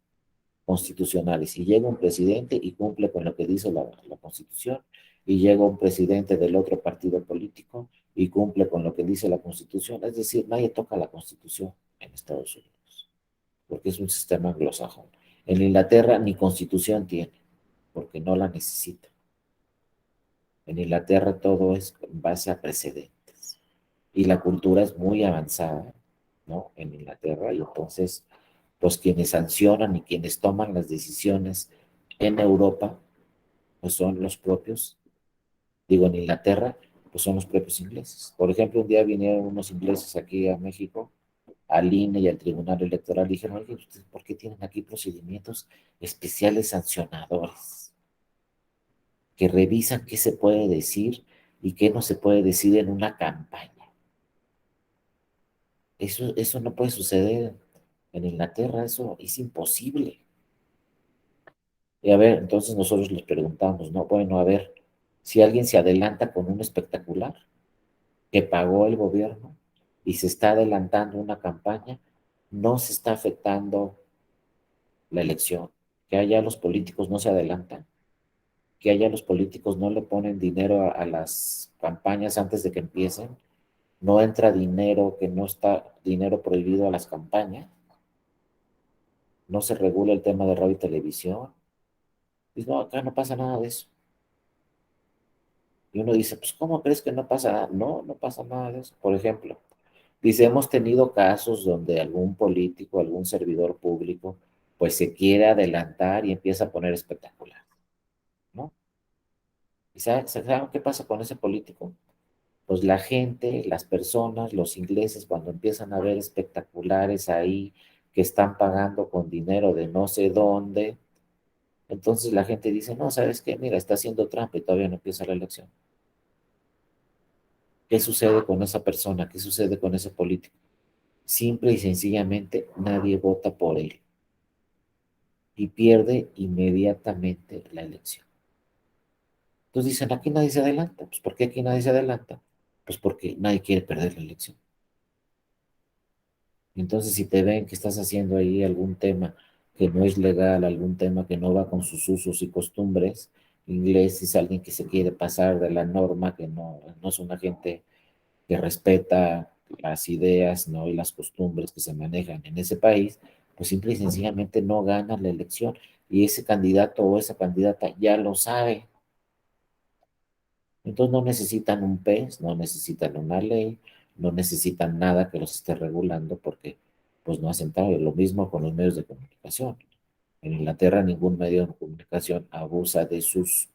constitucionales. Y llega un presidente y cumple con lo que dice la Constitución, y llega un presidente del otro partido político y cumple con lo que dice la Constitución. Es decir, nadie toca la Constitución en Estados Unidos, porque es un sistema anglosajón. En Inglaterra ni Constitución tiene, porque no la necesita. En Inglaterra todo es en base a precedentes. Y la cultura es muy avanzada, ¿no? En Inglaterra, y entonces, pues quienes sancionan y quienes toman las decisiones en Europa, pues son los propios, digo, en Inglaterra, pues son los propios ingleses. Por ejemplo, un día vinieron unos ingleses aquí a México, al INE y al Tribunal Electoral, y dijeron, oye, ¿ustedes por qué tienen aquí procedimientos especiales sancionadores que revisan qué se puede decir y qué no se puede decir en una campaña? Eso no puede suceder en Inglaterra, eso es imposible. Y a ver, entonces nosotros les preguntamos, ¿no? Bueno, a ver, si alguien se adelanta con un espectacular que pagó el gobierno y se está adelantando una campaña, no se está afectando la elección, que allá los políticos no se adelantan, que allá los políticos no le ponen dinero a las campañas antes de que empiecen, no entra dinero que no está, dinero prohibido a las campañas, no se regula el tema de radio y televisión. Dice, no, acá no pasa nada de eso. Y uno dice, pues, ¿cómo crees que no pasa nada? No, no pasa nada de eso. Por ejemplo, dice, hemos tenido casos donde algún político, algún servidor público, pues se quiere adelantar y empieza a poner espectacular, ¿no? ¿Y saben qué pasa con ese político? Pues la gente, las personas, los ingleses, cuando empiezan a ver espectaculares ahí que están pagando con dinero de no sé dónde, entonces la gente dice, no, ¿sabes qué? Mira, está haciendo trampa y todavía no empieza la elección. ¿Qué sucede con esa persona? ¿Qué sucede con ese político? Simple y sencillamente nadie vota por él y pierde inmediatamente la elección. Entonces dicen, aquí nadie se adelanta. Pues ¿por qué aquí nadie se adelanta? Pues porque nadie quiere perder la elección. Entonces si te ven que estás haciendo ahí algún tema que no es legal, algún tema que no va con sus usos y costumbres, inglés es alguien que se quiere pasar de la norma, que no es una gente que respeta las ideas, ¿no? Y las costumbres que se manejan en ese país, pues simple y sencillamente no gana la elección. Y ese candidato o esa candidata ya lo sabe. Entonces no necesitan un PES, no necesitan una ley, no necesitan nada que los esté regulando porque pues no hacen tal. Lo mismo con los medios de comunicación. En Inglaterra ningún medio de comunicación abusa de sus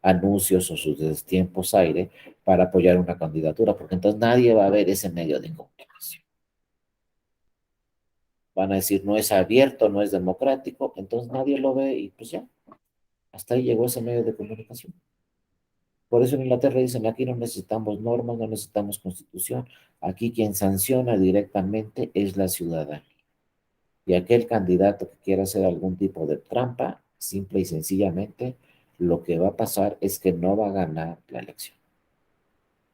anuncios o sus destiempos aire para apoyar una candidatura, porque entonces nadie va a ver ese medio de comunicación. Van a decir, no es abierto, no es democrático, entonces nadie lo ve y pues ya, hasta ahí llegó ese medio de comunicación. Por eso en Inglaterra dicen, aquí no necesitamos normas, no necesitamos constitución, aquí quien sanciona directamente es la ciudadanía. Y aquel candidato que quiera hacer algún tipo de trampa, simple y sencillamente, lo que va a pasar es que no va a ganar la elección.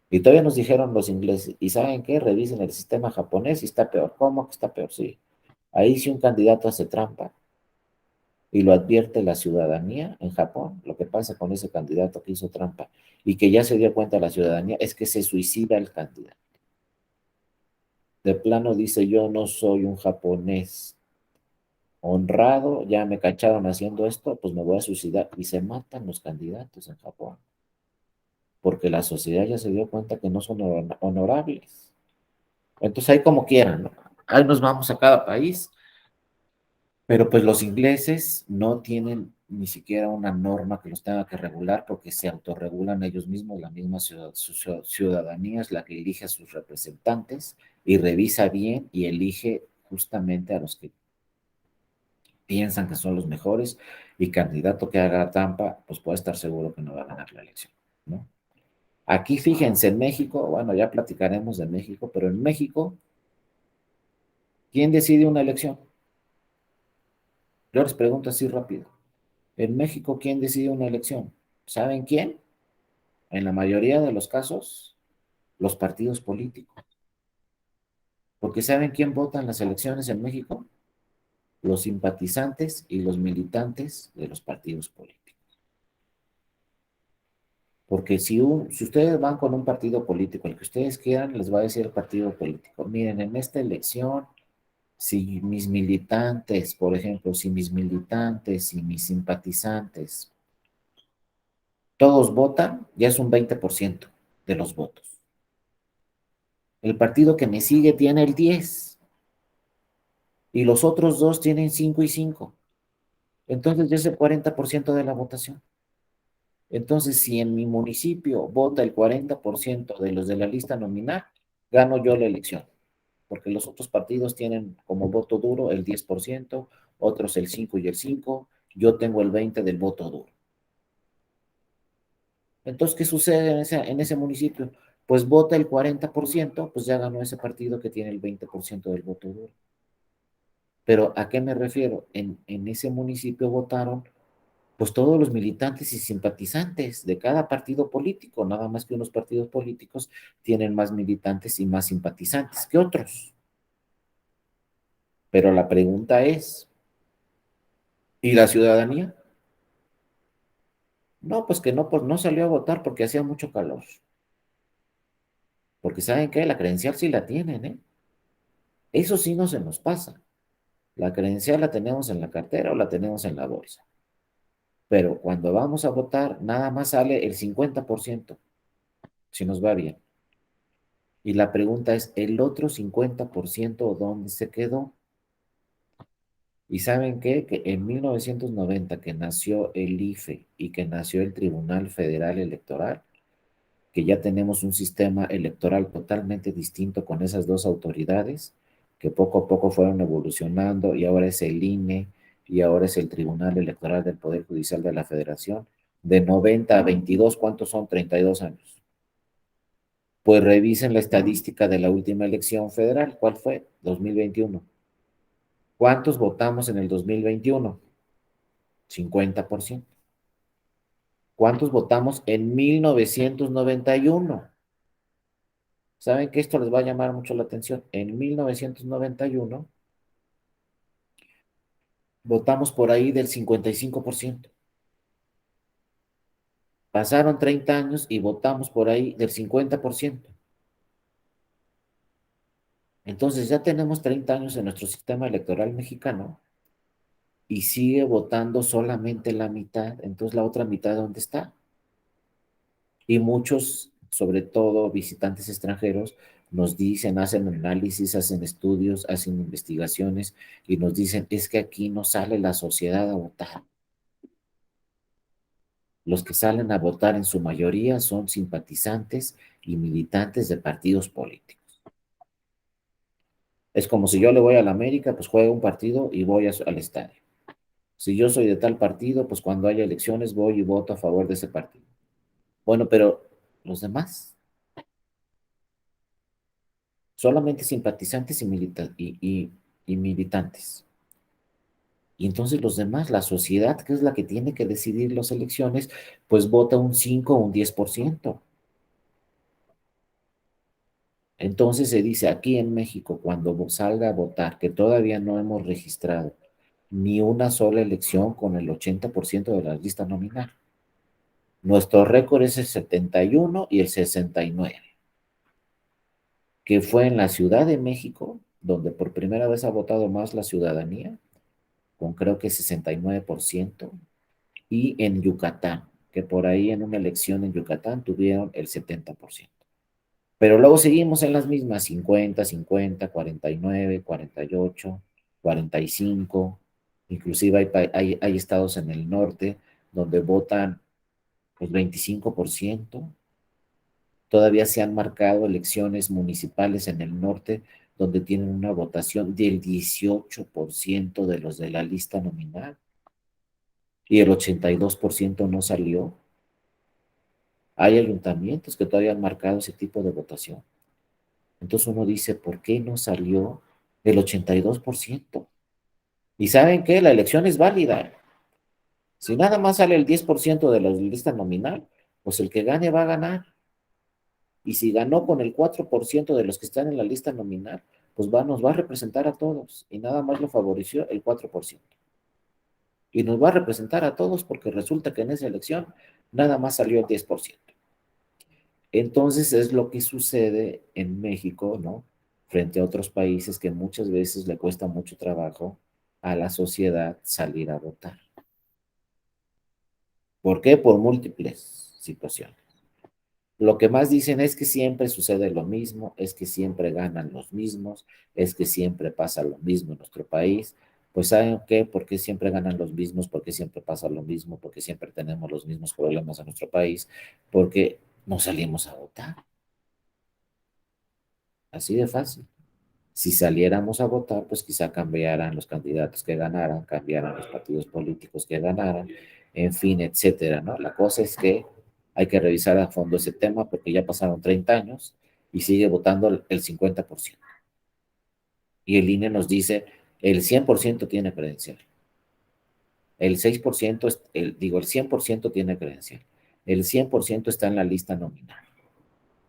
Y todavía nos dijeron los ingleses, ¿y saben qué? Revisen el sistema japonés y está peor. ¿Cómo que está peor? Sí. Ahí si un candidato hace trampa, y lo advierte la ciudadanía en Japón. Lo que pasa con ese candidato que hizo trampa y que ya se dio cuenta la ciudadanía es que se suicida el candidato. De plano dice, yo no soy un japonés honrado, ya me cacharon haciendo esto, pues me voy a suicidar. Y se matan los candidatos en Japón, porque la sociedad ya se dio cuenta que no son honorables. Entonces ahí como quieran, ¿no? Ahí nos vamos a cada país, pero pues los ingleses no tienen ni siquiera una norma que los tenga que regular porque se autorregulan ellos mismos, la misma ciudadanía es la que elige a sus representantes y revisa bien y elige justamente a los que piensan que son los mejores y candidato que haga trampa, pues puede estar seguro que no va a ganar la elección, ¿no? Aquí fíjense, en México, bueno, ya platicaremos de México, pero en México, ¿quién decide una elección? Yo les pregunto así rápido. En México, ¿quién decide una elección? ¿Saben quién? En la mayoría de los casos, los partidos políticos. Porque ¿saben quién vota en las elecciones en México? Los simpatizantes y los militantes de los partidos políticos. Porque si ustedes van con un partido político, el que ustedes quieran, les va a decir el partido político, miren, en esta elección, si mis militantes, por ejemplo, si mis militantes y mis simpatizantes, todos votan, ya es un 20% de los votos. El partido que me sigue tiene el 10 y los otros dos tienen 5 y 5. Entonces ya es el 40% de la votación. Entonces, si en mi municipio vota el 40% de los de la lista nominal, gano yo la elección, porque los otros partidos tienen como voto duro el 10%, otros el 5 y el 5, yo tengo el 20 del voto duro. Entonces, ¿qué sucede en ese municipio? Pues vota el 40%, pues ya ganó ese partido que tiene el 20% del voto duro. Pero ¿a qué me refiero? En ese municipio votaron pues todos los militantes y simpatizantes de cada partido político, nada más que unos partidos políticos tienen más militantes y más simpatizantes que otros. Pero la pregunta es, ¿y la ciudadanía? No, pues que no, pues no salió a votar porque hacía mucho calor. Porque ¿saben qué? La credencial sí la tienen, ¿eh? Eso sí no se nos pasa. La credencial la tenemos en la cartera o la tenemos en la bolsa. Pero cuando vamos a votar, nada más sale el 50%, si nos va bien. Y la pregunta es, ¿el otro 50% dónde se quedó? ¿Y saben qué? Que en 1990 que nació el IFE y que nació el Tribunal Federal Electoral, que ya tenemos un sistema electoral totalmente distinto con esas dos autoridades, que poco a poco fueron evolucionando y ahora es el INE y ahora es el Tribunal Electoral del Poder Judicial de la Federación, de 90 a 22, ¿cuántos son? 32 años. Pues revisen la estadística de la última elección federal. ¿Cuál fue? 2021. ¿Cuántos votamos en el 2021? 50%. ¿Cuántos votamos en 1991? ¿Saben que esto les va a llamar mucho la atención? En 1991 votamos por ahí del 55%. Pasaron 30 años y votamos por ahí del 50%. Entonces ya tenemos 30 años en nuestro sistema electoral mexicano y sigue votando solamente la mitad. Entonces la otra mitad, ¿dónde está? Y muchos, sobre todo visitantes extranjeros, nos dicen, hacen análisis, hacen estudios, hacen investigaciones y nos dicen, es que aquí no sale la sociedad a votar. Los que salen a votar en su mayoría son simpatizantes y militantes de partidos políticos. Es como si yo le voy a la América, pues juego un partido y voy al estadio. Si yo soy de tal partido, pues cuando haya elecciones voy y voto a favor de ese partido. Bueno, pero los demás, solamente simpatizantes y militantes. Y entonces los demás, la sociedad, que es la que tiene que decidir las elecciones, pues vota un 5 o un 10%. Entonces se dice aquí en México, cuando salga a votar, que todavía no hemos registrado, ni una sola elección con el 80% de la lista nominal. Nuestro récord es el 71 y el 69, que fue en la Ciudad de México, donde por primera vez ha votado más la ciudadanía, con creo que 69%, y en Yucatán, que por ahí en una elección en Yucatán tuvieron el 70%. Pero luego seguimos en las mismas, 50, 50, 49, 48, 45, inclusive hay estados en el norte donde votan pues 25%. Todavía se han marcado elecciones municipales en el norte donde tienen una votación del 18% de los de la lista nominal y el 82% no salió. Hay ayuntamientos que todavía han marcado ese tipo de votación. Entonces uno dice, ¿por qué no salió el 82%? ¿Y saben qué? La elección es válida. Si nada más sale el 10% de la lista nominal, pues el que gane va a ganar. Y si ganó con el 4% de los que están en la lista nominal, pues nos va a representar a todos. Y nada más lo favoreció el 4%. Y nos va a representar a todos porque resulta que en esa elección nada más salió el 10%. Entonces es lo que sucede en México, ¿no? Frente a otros países que muchas veces le cuesta mucho trabajo a la sociedad salir a votar. ¿Por qué? Por múltiples situaciones. Lo que más dicen es que siempre sucede lo mismo, es que siempre ganan los mismos, es que siempre pasa lo mismo en nuestro país. Pues ¿saben qué? ¿Por qué siempre ganan los mismos? ¿Por qué siempre pasa lo mismo? ¿Por qué siempre tenemos los mismos problemas en nuestro país? Porque no salimos a votar. Así de fácil. Si saliéramos a votar, pues quizá cambiaran los candidatos que ganaran, cambiaran los partidos políticos que ganaran, en fin, etcétera, ¿no? La cosa es que hay que revisar a fondo ese tema porque ya pasaron 30 años y sigue votando el 50%. Y el INE nos dice, el 100% tiene credencial, el 6%, el 100% tiene credencial, el 100% está en la lista nominal.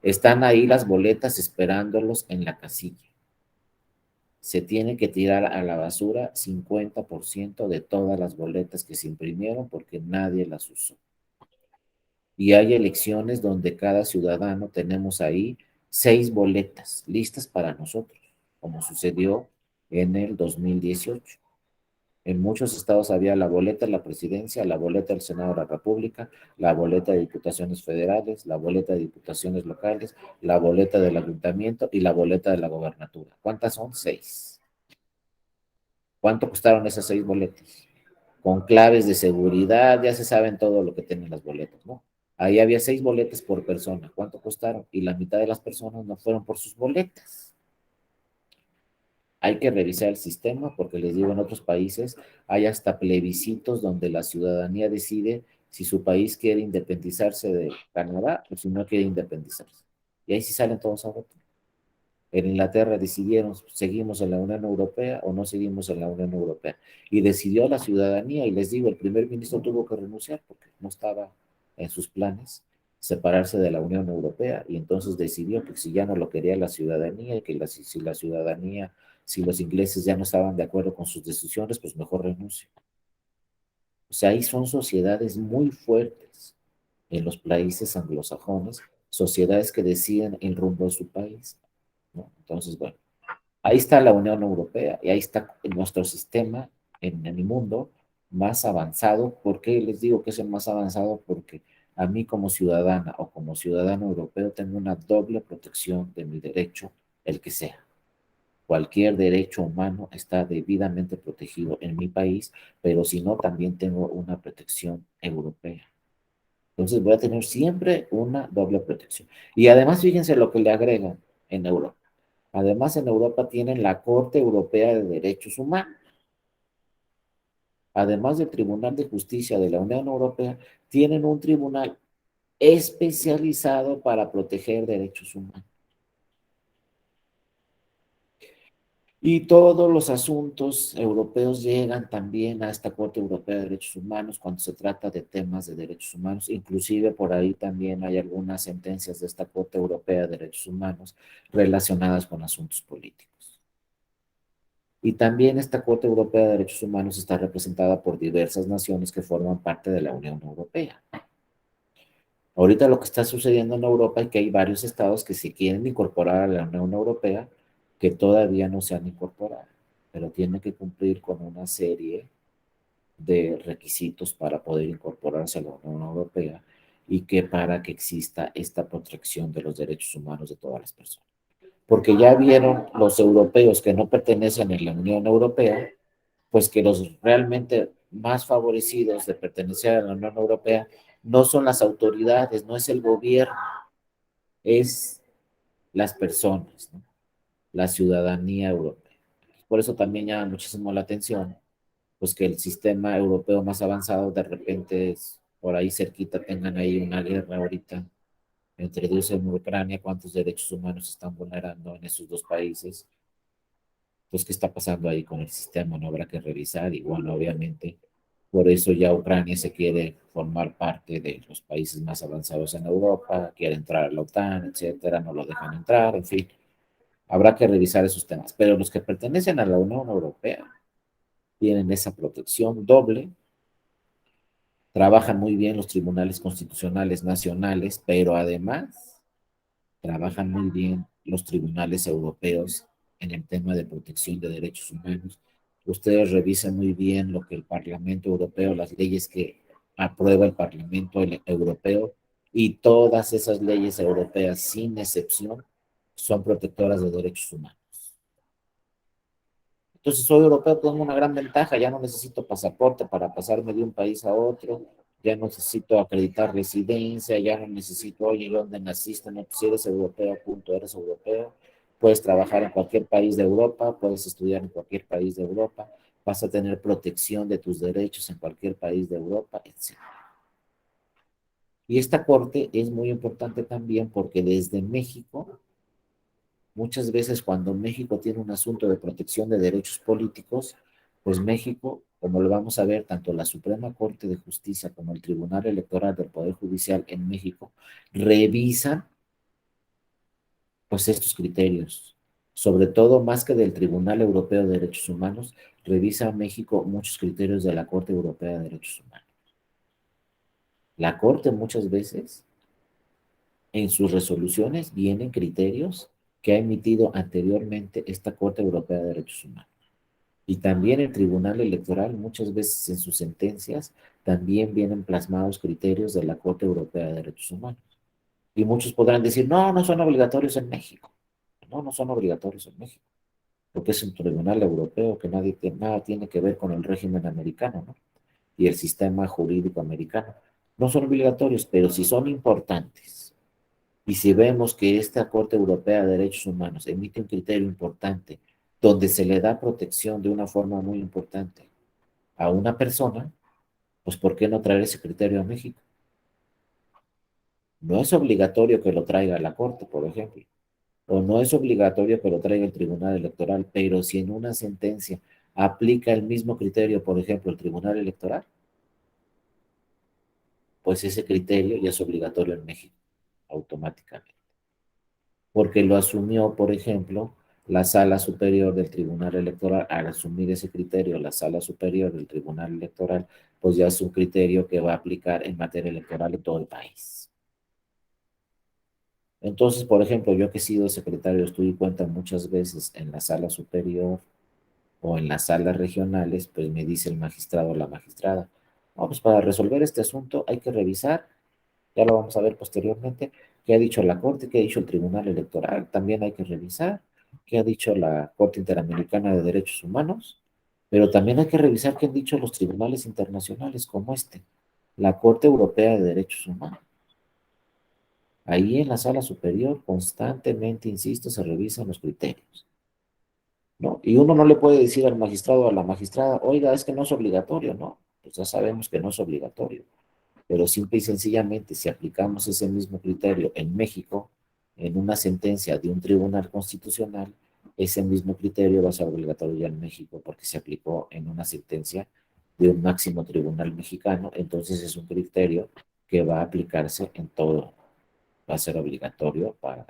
Están ahí las boletas esperándolos en la casilla. Se tiene que tirar a la basura 50% de todas las boletas que se imprimieron porque nadie las usó. Y hay elecciones donde cada ciudadano tenemos ahí 6 boletas listas para nosotros, como sucedió en el 2018. En muchos estados había la boleta de la presidencia, la boleta del Senado de la República, la boleta de diputaciones federales, la boleta de diputaciones locales, la boleta del ayuntamiento y la boleta de la gobernatura. ¿Cuántas son? 6. ¿Cuánto costaron esas 6 boletas? Con claves de seguridad, ya se saben todo lo que tienen las boletas, ¿no? Ahí había 6 boletas por persona. ¿Cuánto costaron? Y la mitad de las personas no fueron por sus boletas. Hay que revisar el sistema porque les digo, en otros países hay hasta plebiscitos donde la ciudadanía decide si su país quiere independizarse de Canadá o si no quiere independizarse. Y ahí sí salen todos a votar. En Inglaterra decidieron, seguimos en la Unión Europea o no seguimos en la Unión Europea. Y decidió la ciudadanía, y les digo, el primer ministro tuvo que renunciar porque no estaba en sus planes separarse de la Unión Europea, y entonces decidió que si ya no lo quería la ciudadanía, y que si la ciudadanía, si los ingleses ya no estaban de acuerdo con sus decisiones, pues mejor renuncio. O sea, ahí son sociedades muy fuertes en los países anglosajones, sociedades que deciden el rumbo de su país, ¿no? Entonces, bueno, ahí está la Unión Europea y ahí está nuestro sistema en el mundo más avanzado. ¿Por qué les digo que es el más avanzado? Porque a mí como ciudadana o como ciudadano europeo tengo una doble protección de mi derecho, el que sea. Cualquier derecho humano está debidamente protegido en mi país, pero si no, también tengo una protección europea. Entonces voy a tener siempre una doble protección. Y además, fíjense lo que le agregan en Europa. Además, en Europa tienen la Corte Europea de Derechos Humanos. Además del Tribunal de Justicia de la Unión Europea, tienen un tribunal especializado para proteger derechos humanos. Y todos los asuntos europeos llegan también a esta Corte Europea de Derechos Humanos cuando se trata de temas de derechos humanos. Inclusive por ahí también hay algunas sentencias de esta Corte Europea de Derechos Humanos relacionadas con asuntos políticos. Y también esta Corte Europea de Derechos Humanos está representada por diversas naciones que forman parte de la Unión Europea. Ahorita lo que está sucediendo en Europa es que hay varios estados que se quieren incorporar a la Unión Europea que todavía no se han incorporado, pero tienen que cumplir con una serie de requisitos para poder incorporarse a la Unión Europea y que para que exista esta protección de los derechos humanos de todas las personas. Porque ya vieron los europeos que no pertenecen a la Unión Europea, pues que los realmente más favorecidos de pertenecer a la Unión Europea no son las autoridades, no es el gobierno, es las personas, ¿no? La ciudadanía europea. Por eso también llama muchísimo la atención, pues que el sistema europeo más avanzado de repente es, por ahí cerquita tengan ahí una guerra ahorita entre Rusia y Ucrania, cuántos derechos humanos están vulnerando en esos dos países. Pues, ¿qué está pasando ahí con el sistema? No habrá que revisar. Y bueno, obviamente, por eso ya Ucrania se quiere formar parte de los países más avanzados en Europa, quiere entrar a la OTAN, etcétera, no lo dejan entrar, en fin. Habrá que revisar esos temas. Pero los que pertenecen a la Unión Europea tienen esa protección doble, trabajan muy bien los tribunales constitucionales nacionales, pero además trabajan muy bien los tribunales europeos en el tema de protección de derechos humanos. Ustedes revisan muy bien lo que el Parlamento Europeo, las leyes que aprueba el Parlamento Europeo, y todas esas leyes europeas, sin excepción, son protectoras de derechos humanos. Entonces, soy europeo, tengo una gran ventaja, ya no necesito pasaporte para pasarme de un país a otro, ya no necesito acreditar residencia, ya no necesito, oye, ¿dónde naciste? No, pues si eres europeo, punto, eres europeo. Puedes trabajar en cualquier país de Europa, puedes estudiar en cualquier país de Europa, vas a tener protección de tus derechos en cualquier país de Europa, etc. Y esta corte es muy importante también porque desde México, muchas veces cuando México tiene un asunto de protección de derechos políticos, pues México, como lo vamos a ver, tanto la Suprema Corte de Justicia como el Tribunal Electoral del Poder Judicial en México revisan pues estos criterios. Sobre todo, más que del Tribunal Europeo de Derechos Humanos, revisa México muchos criterios de la Corte Europea de Derechos Humanos. La Corte muchas veces en sus resoluciones vienen criterios que ha emitido anteriormente esta Corte Europea de Derechos Humanos. Y también el Tribunal Electoral, muchas veces en sus sentencias, también vienen plasmados criterios de la Corte Europea de Derechos Humanos. Y muchos podrán decir, no, no son obligatorios en México. No, no son obligatorios en México, porque es un tribunal europeo que nada tiene que ver con el régimen americano, ¿no? Y el sistema jurídico americano. No son obligatorios, pero si son importantes. Y si vemos que esta Corte Europea de Derechos Humanos emite un criterio importante donde se le da protección de una forma muy importante a una persona, pues ¿por qué no traer ese criterio a México? No es obligatorio que lo traiga la Corte, por ejemplo, o no es obligatorio que lo traiga el Tribunal Electoral, pero si en una sentencia aplica el mismo criterio, por ejemplo, el Tribunal Electoral, pues ese criterio ya es obligatorio en México, automáticamente. Porque lo asumió, por ejemplo, la Sala Superior del Tribunal Electoral. Al asumir ese criterio, la Sala Superior del Tribunal Electoral, pues ya es un criterio que va a aplicar en materia electoral en todo el país. Entonces, por ejemplo, yo que he sido secretario de estudio y cuenta muchas veces en la Sala Superior o en las salas regionales, pues me dice el magistrado o la magistrada, no, pues para resolver este asunto hay que revisar, ya lo vamos a ver posteriormente, qué ha dicho la Corte, qué ha dicho el Tribunal Electoral, también hay que revisar qué ha dicho la Corte Interamericana de Derechos Humanos, pero también hay que revisar qué han dicho los tribunales internacionales como este, la Corte Europea de Derechos Humanos. Ahí en la sala superior constantemente, insisto, se revisan los criterios, ¿no? Y uno no le puede decir al magistrado o a la magistrada, oiga, es que no es obligatorio, ¿no? Pues ya sabemos que no es obligatorio, pero simple y sencillamente, si aplicamos ese mismo criterio en México, en una sentencia de un tribunal constitucional, ese mismo criterio va a ser obligatorio ya en México porque se aplicó en una sentencia de un máximo tribunal mexicano, entonces es un criterio que va a aplicarse en todo, va a ser obligatorio para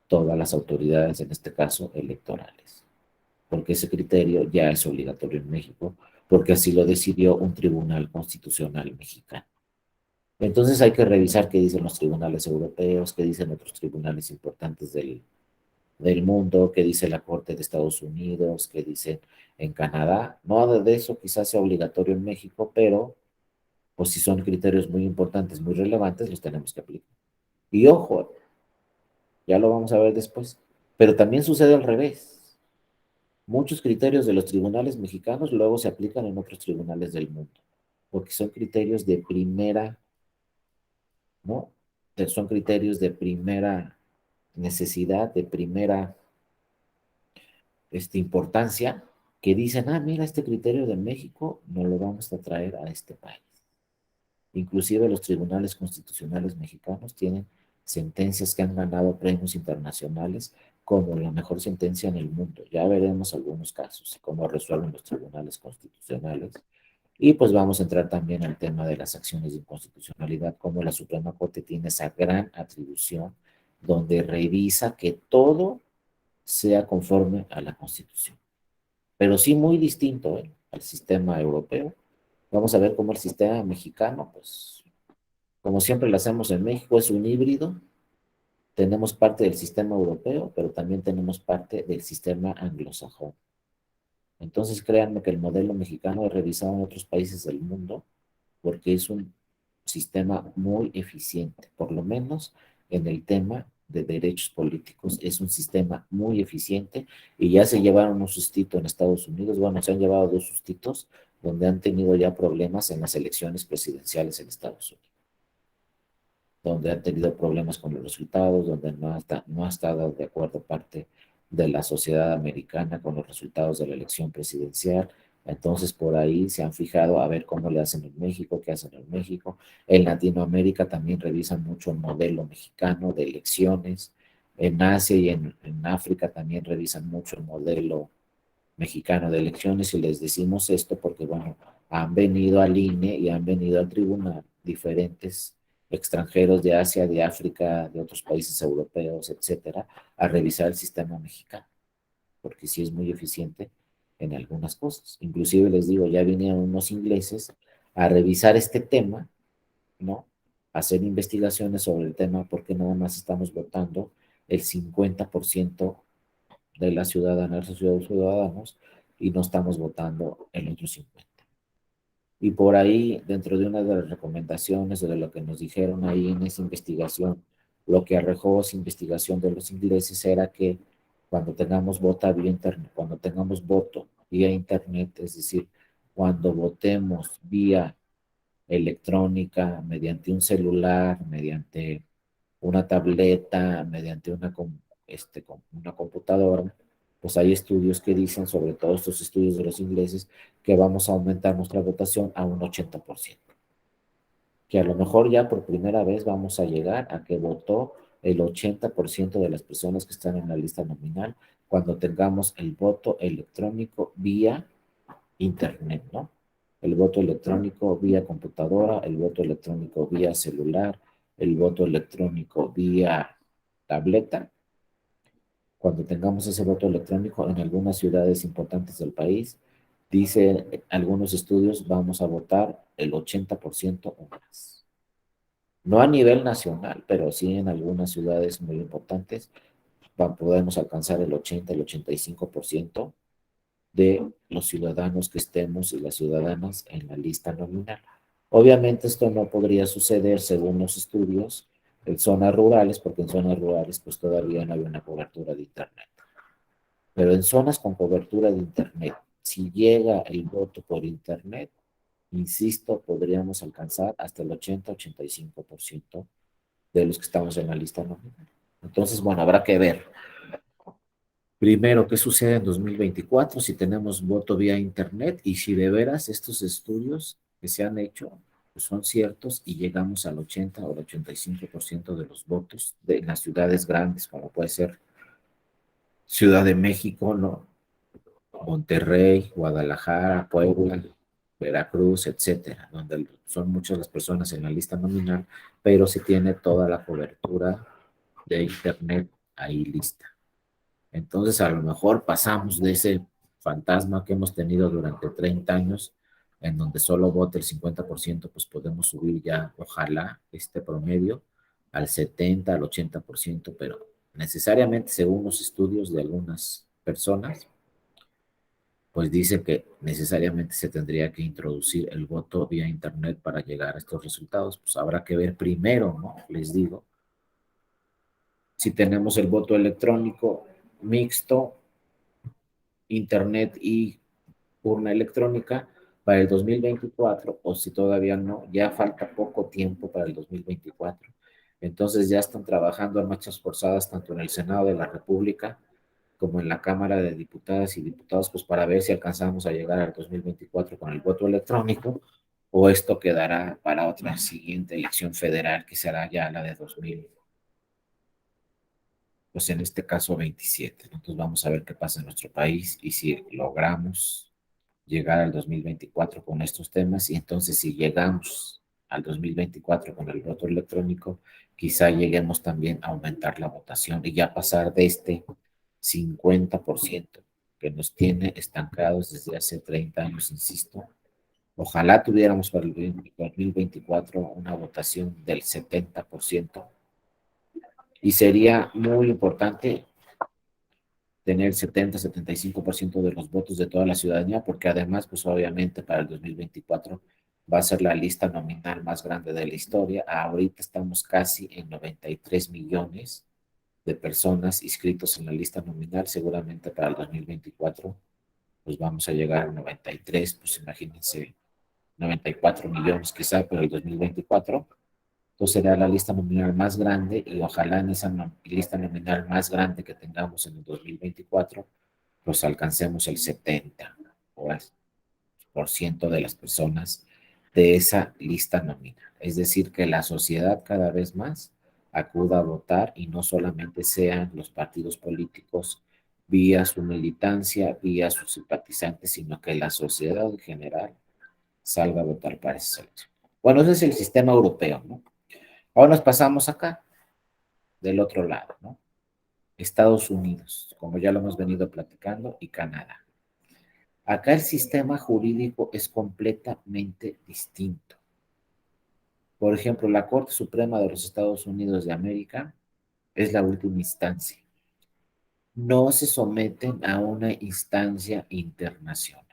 todas las autoridades, en este caso electorales. porque ese criterio ya es obligatorio en México, porque así lo decidió un tribunal constitucional mexicano. Entonces hay que revisar qué dicen los tribunales europeos, qué dicen otros tribunales importantes del mundo, qué dice la Corte de Estados Unidos, qué dicen en Canadá. Nada de eso quizás sea obligatorio en México, pero pues si son criterios muy importantes, muy relevantes, los tenemos que aplicar. Y ojo, ya lo vamos a ver después, pero también sucede al revés. Muchos criterios de los tribunales mexicanos luego se aplican en otros tribunales del mundo, porque son criterios de primera, ¿no? Son criterios de primera necesidad, de primera importancia, que dicen, ah, mira, este criterio de México no lo vamos a traer a este país. Inclusive los tribunales constitucionales mexicanos tienen sentencias que han ganado premios internacionales como la mejor sentencia en el mundo. Ya veremos algunos casos y cómo resuelven los tribunales constitucionales. Y pues vamos a entrar también al tema de las acciones de inconstitucionalidad, como la Suprema Corte tiene esa gran atribución donde revisa que todo sea conforme a la Constitución. Pero sí muy distinto, ¿eh?, al sistema europeo. Vamos a ver cómo el sistema mexicano, pues como siempre lo hacemos en México, es un híbrido. Tenemos parte del sistema europeo, pero también tenemos parte del sistema anglosajón. Entonces, créanme que el modelo mexicano es revisado en otros países del mundo porque es un sistema muy eficiente, por lo menos en el tema de derechos políticos. Es un sistema muy eficiente y ya se llevaron un sustito en Estados Unidos. Bueno, se han llevado dos sustitos donde han tenido ya problemas en las elecciones presidenciales en Estados Unidos, donde han tenido problemas con los resultados, donde no ha estado de acuerdo parte de la sociedad americana con los resultados de la elección presidencial. Entonces, por ahí se han fijado a ver cómo le hacen en México, qué hacen en México. En Latinoamérica también revisan mucho el modelo mexicano de elecciones. En Asia y en África también revisan mucho el modelo mexicano de elecciones y les decimos esto porque, bueno, han venido al INE y han venido al tribunal diferentes extranjeros de Asia, de África, de otros países europeos, etcétera, a revisar el sistema mexicano, porque sí es muy eficiente en algunas cosas. Inclusive les digo, ya vinieron unos ingleses a revisar este tema, ¿no? A hacer investigaciones sobre el tema porque nada más estamos votando el 50% de las ciudadanas y ciudadanos y no estamos votando el otro 50. Y por ahí, dentro de una de las recomendaciones o de lo que nos dijeron ahí en esa investigación, lo que arrojó esa investigación de los ingleses era que cuando tengamos voto vía internet, cuando tengamos voto vía internet, es decir, cuando votemos vía electrónica, mediante un celular, mediante una tableta, mediante una computadora, pues hay estudios que dicen, sobre todo estos estudios de los ingleses, que vamos a aumentar nuestra votación a un 80%, que a lo mejor ya por primera vez vamos a llegar a que votó el 80% de las personas que están en la lista nominal cuando tengamos el voto electrónico vía internet, ¿no? El voto electrónico vía computadora, el voto electrónico vía celular, el voto electrónico vía tableta. Cuando tengamos ese voto electrónico en algunas ciudades importantes del país, dicen algunos estudios, vamos a votar el 80% o más. No a nivel nacional, pero sí en algunas ciudades muy importantes podemos alcanzar el 80, el 85% de los ciudadanos que estemos y las ciudadanas en la lista nominal. Obviamente esto no podría suceder según los estudios en zonas rurales, porque en zonas rurales pues todavía no hay una cobertura de internet. Pero en zonas con cobertura de internet, si llega el voto por internet, insisto, podríamos alcanzar hasta el 80-85% de los que estamos en la lista nominal. Entonces, bueno, habrá que ver primero, ¿qué sucede en 2024 si tenemos voto vía Internet y si de veras estos estudios que se han hecho pues son ciertos y llegamos al 80 o al 85% de los votos de las ciudades grandes, como puede ser Ciudad de México, ¿no? Monterrey, Guadalajara, Puebla, Veracruz, etcétera, donde son muchas las personas en la lista nominal, pero se tiene toda la cobertura de Internet ahí lista. Entonces, a lo mejor pasamos de ese fantasma que hemos tenido durante 30 años, en donde solo vota el 50%, pues podemos subir ya, ojalá, este promedio al 70, al 80%, pero necesariamente, según los estudios de algunas personas, pues dice que necesariamente se tendría que introducir el voto vía Internet para llegar a estos resultados. Pues habrá que ver primero, ¿no? Les digo, si tenemos el voto electrónico mixto, Internet y urna electrónica para el 2024, o si todavía no, ya falta poco tiempo para el 2024. Entonces ya están trabajando a marchas forzadas tanto en el Senado de la República como en la Cámara de Diputadas y Diputados, pues para ver si alcanzamos a llegar al 2024 con el voto electrónico, o esto quedará para otra siguiente elección federal, que será ya la de 2000, pues en este caso 27. Entonces vamos a ver qué pasa en nuestro país y si logramos llegar al 2024 con estos temas, y entonces si llegamos al 2024 con el voto electrónico, quizá lleguemos también a aumentar la votación y ya pasar de este 50% que nos tiene estancados desde hace 30 años, insisto. Ojalá tuviéramos para el 2024 una votación del 70%, y sería muy importante tener 70-75% de los votos de toda la ciudadanía, porque además, pues obviamente para el 2024 va a ser la lista nominal más grande de la historia. Ahorita estamos casi en 93 millones de personas inscritos en la lista nominal. Seguramente para el 2024 pues vamos a llegar a 93, pues imagínense, 94 millones quizá para el 2024. Entonces será la lista nominal más grande, y ojalá en esa lista nominal más grande que tengamos en el 2024 pues alcancemos el 70 por ciento de las personas de esa lista nominal. Es decir, que la sociedad cada vez más acuda a votar, y no solamente sean los partidos políticos vía su militancia, vía sus simpatizantes, sino que la sociedad en general salga a votar para esa elección. Bueno, ese es el sistema europeo, ¿no? Ahora nos pasamos acá, del otro lado, ¿no? Estados Unidos, como ya lo hemos venido platicando, y Canadá. Acá el sistema jurídico es completamente distinto. Por ejemplo, la Corte Suprema de los Estados Unidos de América es la última instancia. No se someten a una instancia internacional.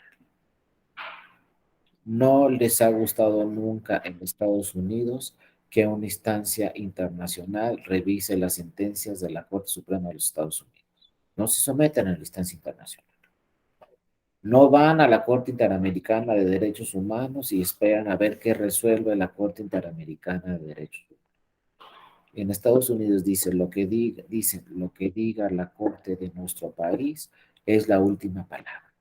No les ha gustado nunca en Estados Unidos que una instancia internacional revise las sentencias de la Corte Suprema de los Estados Unidos. No se someten a la instancia internacional. No van a la Corte Interamericana de Derechos Humanos y esperan a ver qué resuelve la Corte Interamericana de Derechos Humanos. En Estados Unidos dicen, lo que diga la Corte de nuestro país es la última palabra,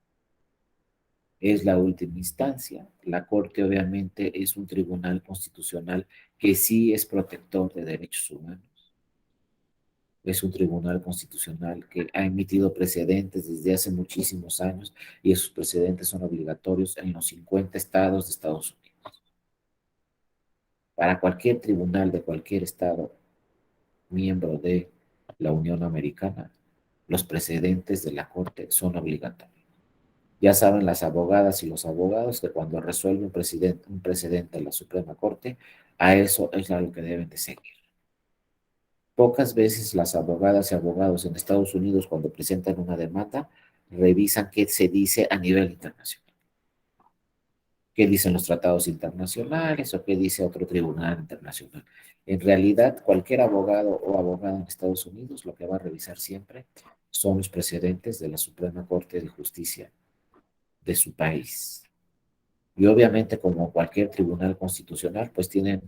es la última instancia. La Corte obviamente es un tribunal constitucional que sí es protector de derechos humanos. Es un tribunal constitucional que ha emitido precedentes desde hace muchísimos años, y esos precedentes son obligatorios en los 50 estados de Estados Unidos. Para cualquier tribunal de cualquier estado miembro de la Unión Americana, los precedentes de la Corte son obligatorios. Ya saben las abogadas y los abogados que cuando resuelve un precedente en la Suprema Corte, a eso es a lo que deben de seguir. Pocas veces las abogadas y abogados en Estados Unidos, cuando presentan una demanda, revisan qué se dice a nivel internacional. ¿Qué dicen los tratados internacionales o qué dice otro tribunal internacional? En realidad, cualquier abogado o abogada en Estados Unidos lo que va a revisar siempre son los precedentes de la Suprema Corte de Justicia de su país. Y obviamente, como cualquier tribunal constitucional, pues tienen,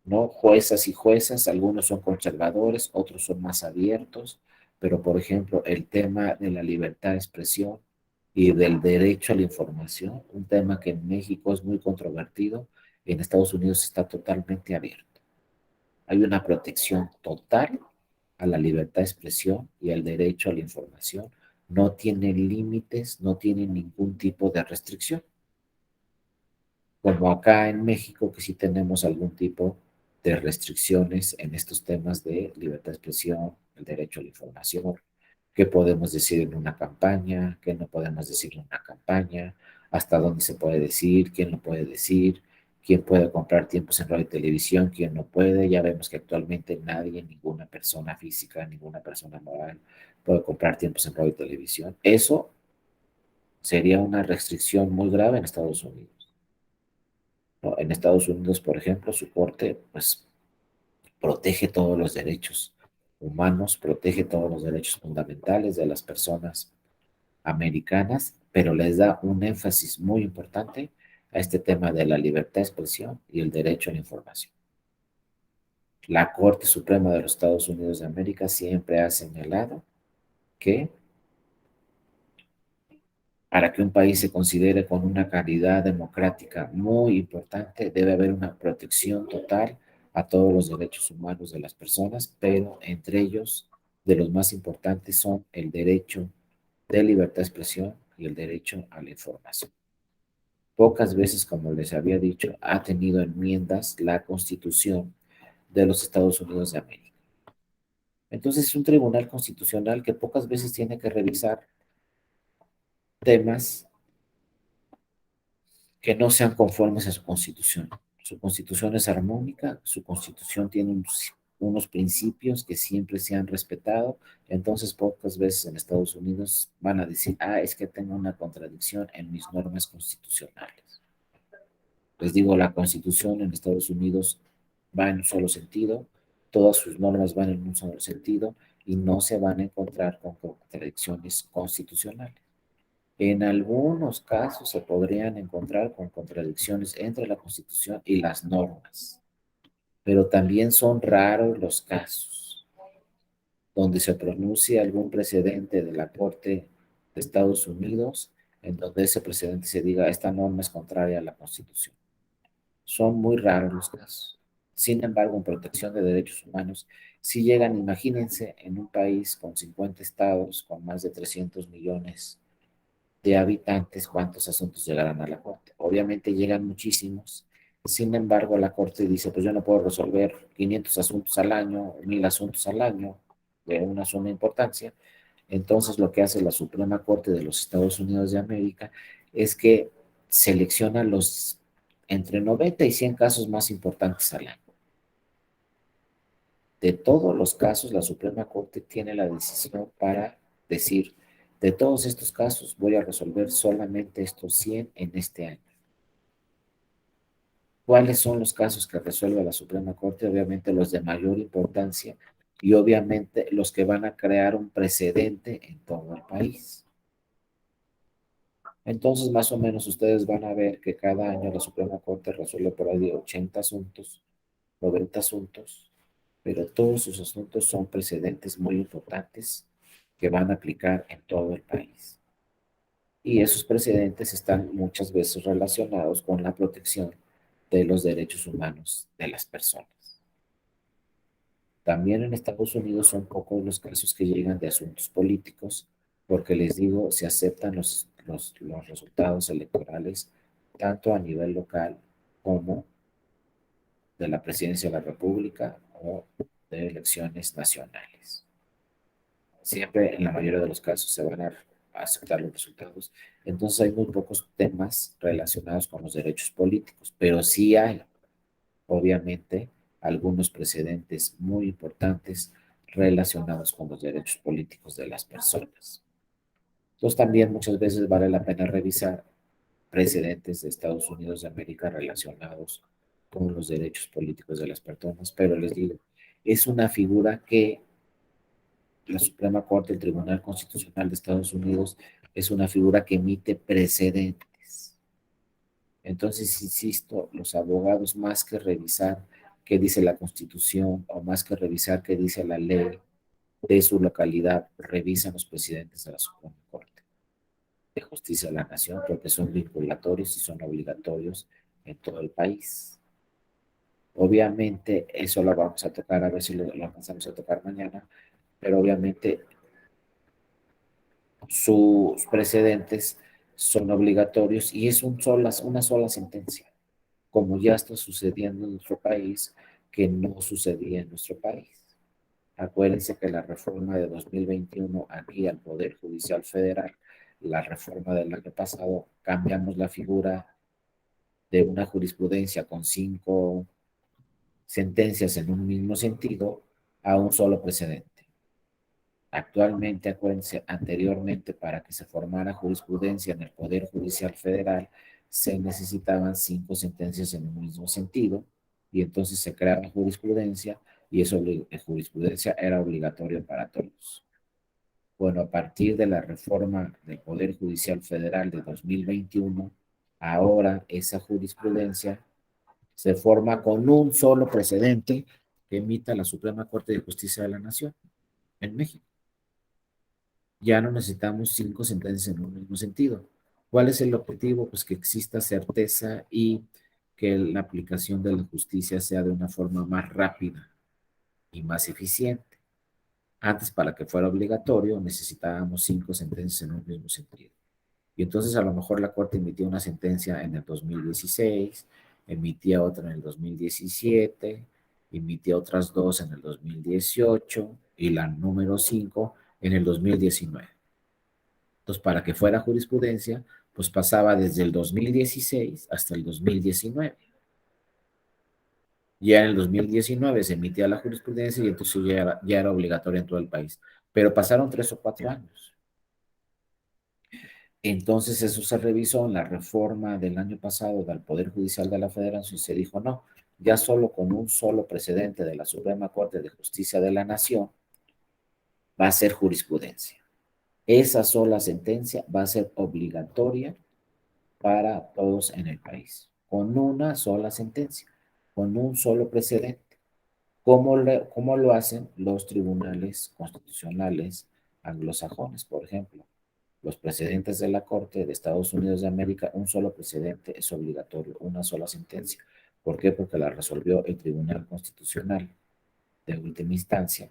¿no?, juezas y juezas. Algunos son conservadores, otros son más abiertos, pero por ejemplo, el tema de la libertad de expresión y del derecho a la información, un tema que en México es muy controvertido, en Estados Unidos está totalmente abierto. Hay una protección total a la libertad de expresión y al derecho a la información. No tienen límites, no tienen ningún tipo de restricción, como acá en México, que sí tenemos algún tipo de restricciones en estos temas de libertad de expresión, el derecho a la información. qué podemos decir en una campaña, qué no podemos decir en una campaña, hasta dónde se puede decir, quién lo puede decir, quién puede comprar tiempos en radio y televisión, quién no puede. Ya vemos que actualmente nadie, ninguna persona física, ninguna persona moral puede comprar tiempos en radio y televisión. Eso sería una restricción muy grave en Estados Unidos, ¿no? En Estados Unidos, por ejemplo, su corte, pues, protege todos los derechos humanos, protege todos los derechos fundamentales de las personas americanas, pero les da un énfasis muy importante a este tema de la libertad de expresión y el derecho a la información. La Corte Suprema de los Estados Unidos de América siempre ha señalado que para que un país se considere con una calidad democrática muy importante, debe haber una protección total a todos los derechos humanos de las personas, pero entre ellos, de los más importantes son el derecho de libertad de expresión y el derecho a la información. Pocas veces, como les había dicho, ha tenido enmiendas la Constitución de los Estados Unidos de América. Entonces es un tribunal constitucional que pocas veces tiene que revisar temas que no sean conformes a su constitución. Su constitución es armónica, su constitución tiene unos principios que siempre se han respetado, entonces pocas veces en Estados Unidos van a decir, es que tengo una contradicción en mis normas constitucionales. Les digo, la constitución en Estados Unidos va en un solo sentido, todas sus normas van en un solo sentido y no se van a encontrar con contradicciones constitucionales. En algunos casos se podrían encontrar con contradicciones entre la Constitución y las normas, pero también son raros los casos donde se pronuncie algún precedente de la Corte de Estados Unidos en donde ese precedente se diga esta norma es contraria a la Constitución. Son muy raros los casos. Sin embargo, en protección de derechos humanos, si llegan, imagínense, en un país con 50 estados, con más de 300 millones de habitantes, ¿cuántos asuntos llegarán a la Corte? Obviamente llegan muchísimos. Sin embargo, la Corte dice, pues yo no puedo resolver 500 asuntos al año, 1000 asuntos al año de una suma importancia. Entonces, lo que hace la Suprema Corte de los Estados Unidos de América es que selecciona los entre 90 y 100 casos más importantes al año. De todos los casos, la Suprema Corte tiene la decisión para decir, de todos estos casos voy a resolver solamente estos 100 en este año. ¿Cuáles son los casos que resuelve la Suprema Corte? Obviamente los de mayor importancia y obviamente los que van a crear un precedente en todo el país. Entonces, más o menos, ustedes van a ver que cada año la Suprema Corte resuelve por ahí de 80 asuntos, 90 asuntos, pero todos sus asuntos son precedentes muy importantes que van a aplicar en todo el país. Y esos precedentes están muchas veces relacionados con la protección de los derechos humanos de las personas. También en Estados Unidos son pocos los casos que llegan de asuntos políticos, porque les digo, se aceptan los resultados electorales tanto a nivel local como de la presidencia de la República o de elecciones nacionales. Siempre, en la mayoría de los casos, se van a aceptar los resultados. Entonces hay muy pocos temas relacionados con los derechos políticos, pero sí hay, obviamente, algunos precedentes muy importantes relacionados con los derechos políticos de las personas. Entonces también muchas veces vale la pena revisar precedentes de Estados Unidos de América relacionados con los derechos políticos de las personas, pero les digo, es una figura que la Suprema Corte, el Tribunal Constitucional de Estados Unidos, es una figura que emite precedentes. Entonces, insisto, los abogados, más que revisar qué dice la Constitución o más que revisar qué dice la ley de su localidad, revisan los presidentes de la Suprema Corte de Justicia de la Nación porque son vinculatorios y son obligatorios en todo el país. Obviamente, eso lo vamos a tocar, a ver si lo alcanzamos a tocar mañana, pero obviamente sus precedentes son obligatorios y es una sola sentencia, como ya está sucediendo en nuestro país, que no sucedía en nuestro país. Acuérdense que la reforma de 2021 aquí al Poder Judicial Federal, la reforma del año pasado, cambiamos la figura de una jurisprudencia con 5 sentencias en un mismo sentido a un solo precedente. Actualmente, acuérdense, anteriormente para que se formara jurisprudencia en el Poder Judicial Federal, se necesitaban 5 sentencias en un mismo sentido y entonces se creaba jurisprudencia y esa jurisprudencia era obligatoria para todos. Bueno, a partir de la reforma del Poder Judicial Federal de 2021, ahora esa jurisprudencia se forma con un solo precedente que emita la Suprema Corte de Justicia de la Nación en México. Ya no necesitamos 5 sentencias en un mismo sentido. ¿Cuál es el objetivo? Pues que exista certeza y que la aplicación de la justicia sea de una forma más rápida y más eficiente. Antes, para que fuera obligatorio, necesitábamos 5 sentencias en un mismo sentido. Y entonces a lo mejor la Corte emitía una sentencia en el 2016, emitía otra en el 2017, emitía otras 2 en el 2018 y la número 5 en el 2019. Entonces, para que fuera jurisprudencia, pues pasaba desde el 2016 hasta el 2019. Ya en el 2019 se emitía la jurisprudencia y entonces ya era obligatoria en todo el país. Pero pasaron 3 o 4 años. Entonces eso se revisó en la reforma del año pasado del Poder Judicial de la Federación y se dijo, no, ya solo con un solo precedente de la Suprema Corte de Justicia de la Nación va a ser jurisprudencia. Esa sola sentencia va a ser obligatoria para todos en el país, con una sola sentencia, con un solo precedente. ¿Cómo lo hacen los tribunales constitucionales anglosajones, por ejemplo? Los precedentes de la Corte de Estados Unidos de América, un solo precedente es obligatorio, una sola sentencia. ¿Por qué? Porque la resolvió el Tribunal Constitucional de última instancia,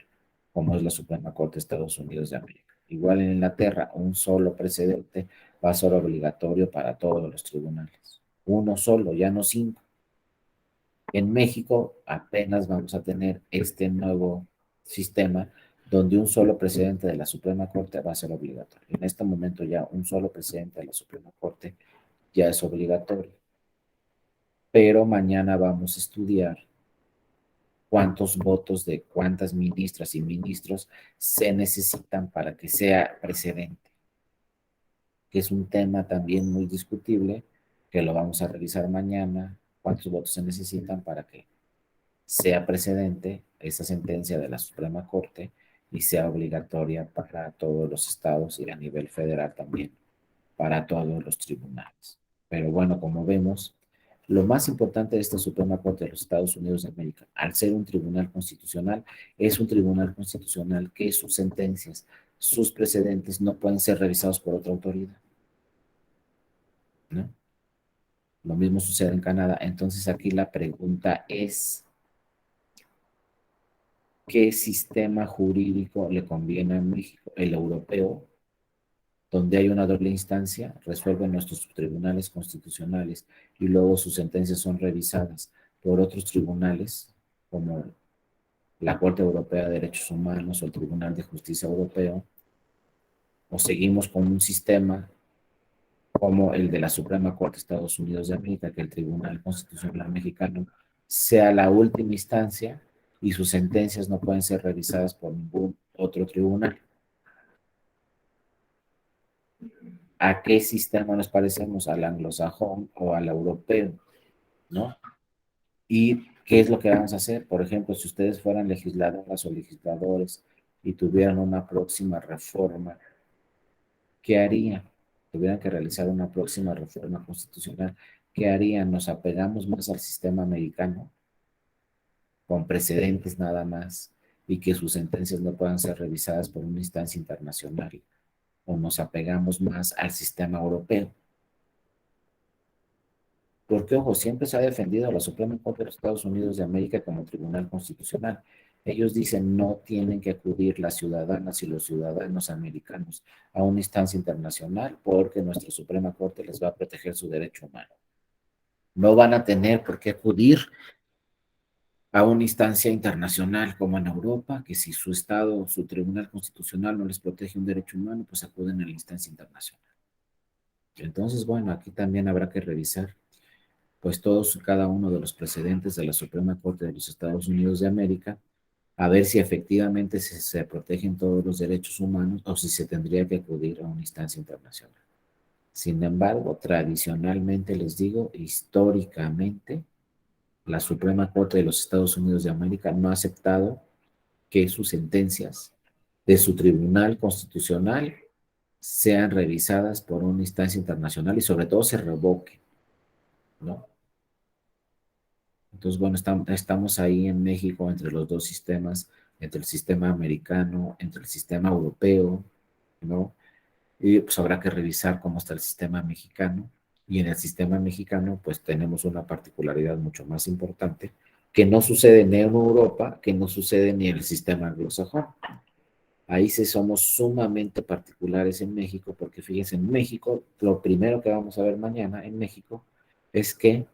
como es la Suprema Corte de Estados Unidos de América. Igual en Inglaterra, un solo precedente va a ser obligatorio para todos los tribunales. Uno solo, ya no 5. En México apenas vamos a tener este nuevo sistema donde un solo presidente de la Suprema Corte va a ser obligatorio. En este momento ya un solo presidente de la Suprema Corte ya es obligatorio. Pero mañana vamos a estudiar cuántos votos de cuántas ministras y ministros se necesitan para que sea precedente, que es un tema también muy discutible, que lo vamos a revisar mañana, cuántos votos se necesitan para que sea precedente esa sentencia de la Suprema Corte y sea obligatoria para todos los estados y a nivel federal también, para todos los tribunales. Pero bueno, como vemos, lo más importante de esta Suprema Corte de los Estados Unidos de América, al ser un tribunal constitucional, es un tribunal constitucional que sus sentencias, sus precedentes no pueden ser revisados por otra autoridad, ¿no? Lo mismo sucede en Canadá. Entonces aquí la pregunta es, ¿qué sistema jurídico le conviene a México? ¿El europeo, donde hay una doble instancia, resuelven nuestros tribunales constitucionales y luego sus sentencias son revisadas por otros tribunales, como la Corte Europea de Derechos Humanos o el Tribunal de Justicia Europeo, o seguimos con un sistema como el de la Suprema Corte de Estados Unidos de América, que el Tribunal Constitucional Mexicano sea la última instancia y sus sentencias no pueden ser revisadas por ningún otro tribunal. ¿A qué sistema nos parecemos? ¿Al anglosajón o al europeo? ¿No? ¿Y qué es lo que vamos a hacer? Por ejemplo, si ustedes fueran legisladoras o legisladores y tuvieran una próxima reforma, ¿qué harían? Tuvieran que realizar una próxima reforma constitucional, ¿qué harían? ¿Nos apegamos más al sistema americano, con precedentes nada más, y que sus sentencias no puedan ser revisadas por una instancia internacional? ¿O nos apegamos más al sistema europeo? Porque, ojo, siempre se ha defendido a la Suprema Corte de los Estados Unidos de América como tribunal constitucional. Ellos dicen no tienen que acudir las ciudadanas y los ciudadanos americanos a una instancia internacional porque nuestra Suprema Corte les va a proteger su derecho humano. No van a tener por qué acudir a una instancia internacional como en Europa, que si su Estado, su Tribunal Constitucional no les protege un derecho humano, pues acuden a la instancia internacional. Entonces, bueno, aquí también habrá que revisar pues todos y cada uno de los precedentes de la Suprema Corte de los Estados Unidos de América, a ver si efectivamente se protegen todos los derechos humanos o si se tendría que acudir a una instancia internacional. Sin embargo, tradicionalmente les digo, históricamente, la Suprema Corte de los Estados Unidos de América no ha aceptado que sus sentencias de su Tribunal Constitucional sean revisadas por una instancia internacional y sobre todo se revoquen, ¿no? Entonces, bueno, estamos ahí en México entre los dos sistemas, entre el sistema americano, entre el sistema europeo, ¿no? Y pues habrá que revisar cómo está el sistema mexicano. Y en el sistema mexicano, pues tenemos una particularidad mucho más importante que no sucede ni en Europa, que no sucede ni en el sistema anglosajón. Ahí sí somos sumamente particulares en México, porque fíjense, en México, lo primero que vamos a ver mañana en México es que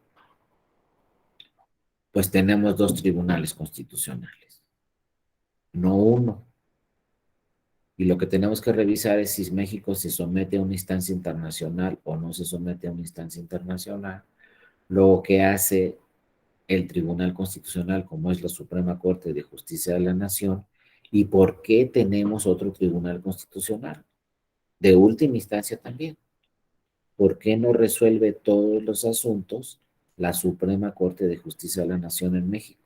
pues tenemos dos tribunales constitucionales, no uno. Y lo que tenemos que revisar es si México se somete a una instancia internacional o no se somete a una instancia internacional. Lo que hace el Tribunal Constitucional, como es la Suprema Corte de Justicia de la Nación, y por qué tenemos otro Tribunal Constitucional, de última instancia también. ¿Por qué no resuelve todos los asuntos la Suprema Corte de Justicia de la Nación en México?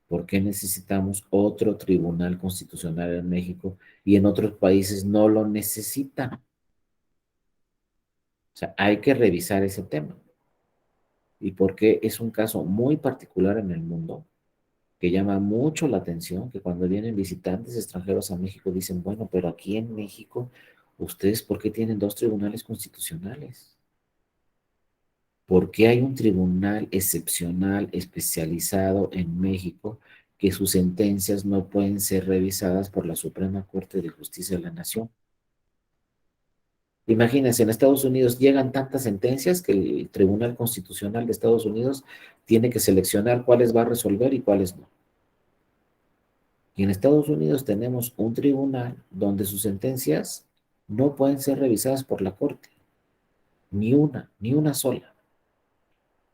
¿Por qué necesitamos otro tribunal constitucional en México y en otros países no lo necesitan? O sea, hay que revisar ese tema. Y porque es un caso muy particular en el mundo que llama mucho la atención, que cuando vienen visitantes extranjeros a México dicen, bueno, pero aquí en México, ¿ustedes por qué tienen dos tribunales constitucionales? ¿Por qué hay un tribunal excepcional especializado en México que sus sentencias no pueden ser revisadas por la Suprema Corte de Justicia de la Nación? Imagínense, en Estados Unidos llegan tantas sentencias que el Tribunal Constitucional de Estados Unidos tiene que seleccionar cuáles va a resolver y cuáles no. Y en Estados Unidos tenemos un tribunal donde sus sentencias no pueden ser revisadas por la Corte, ni una sola.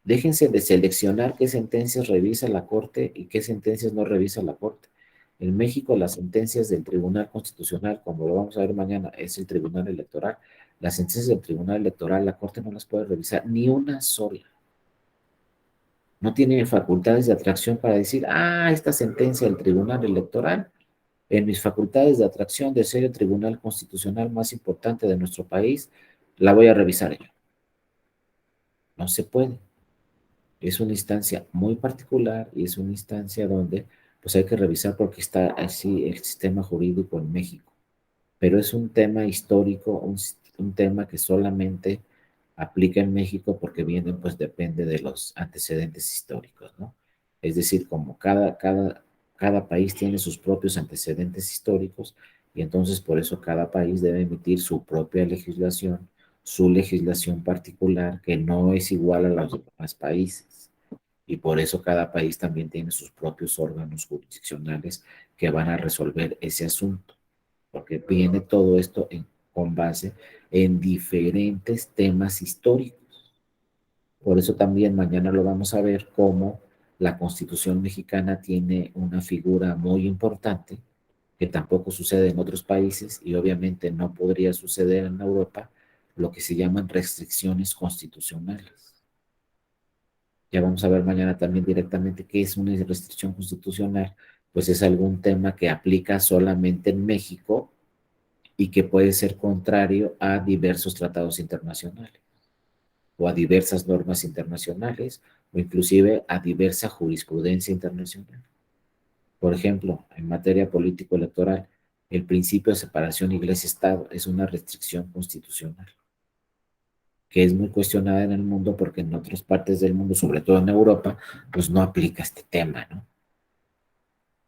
Déjense de seleccionar qué sentencias revisa la Corte y qué sentencias no revisa la Corte. En México, las sentencias del Tribunal Constitucional, como lo vamos a ver mañana, es el Tribunal Electoral. Las sentencias del Tribunal Electoral, la Corte no las puede revisar, ni una sola. No tiene facultades de atracción para decir, esta sentencia del Tribunal Electoral, en mis facultades de atracción de ser el Tribunal Constitucional más importante de nuestro país, la voy a revisar yo. No se puede. Es una instancia muy particular y es una instancia donde pues hay que revisar porque está así el sistema jurídico en México. Pero es un tema histórico, un tema que solamente aplica en México porque viene, pues depende de los antecedentes históricos, ¿no? Es decir, como cada país tiene sus propios antecedentes históricos y entonces por eso cada país debe emitir su propia legislación, su legislación particular que no es igual a los demás países. Y por eso cada país también tiene sus propios órganos jurisdiccionales que van a resolver ese asunto, porque viene todo esto con base en diferentes temas históricos. Por eso también mañana lo vamos a ver cómo la Constitución mexicana tiene una figura muy importante que tampoco sucede en otros países y obviamente no podría suceder en Europa, lo que se llaman restricciones constitucionales. Ya vamos a ver mañana también directamente qué es una restricción constitucional, pues es algún tema que aplica solamente en México y que puede ser contrario a diversos tratados internacionales o a diversas normas internacionales o inclusive a diversa jurisprudencia internacional. Por ejemplo, en materia político-electoral, el principio de separación iglesia-estado es una restricción constitucional que es muy cuestionada en el mundo porque en otras partes del mundo, sobre todo en Europa, pues no aplica este tema, ¿no?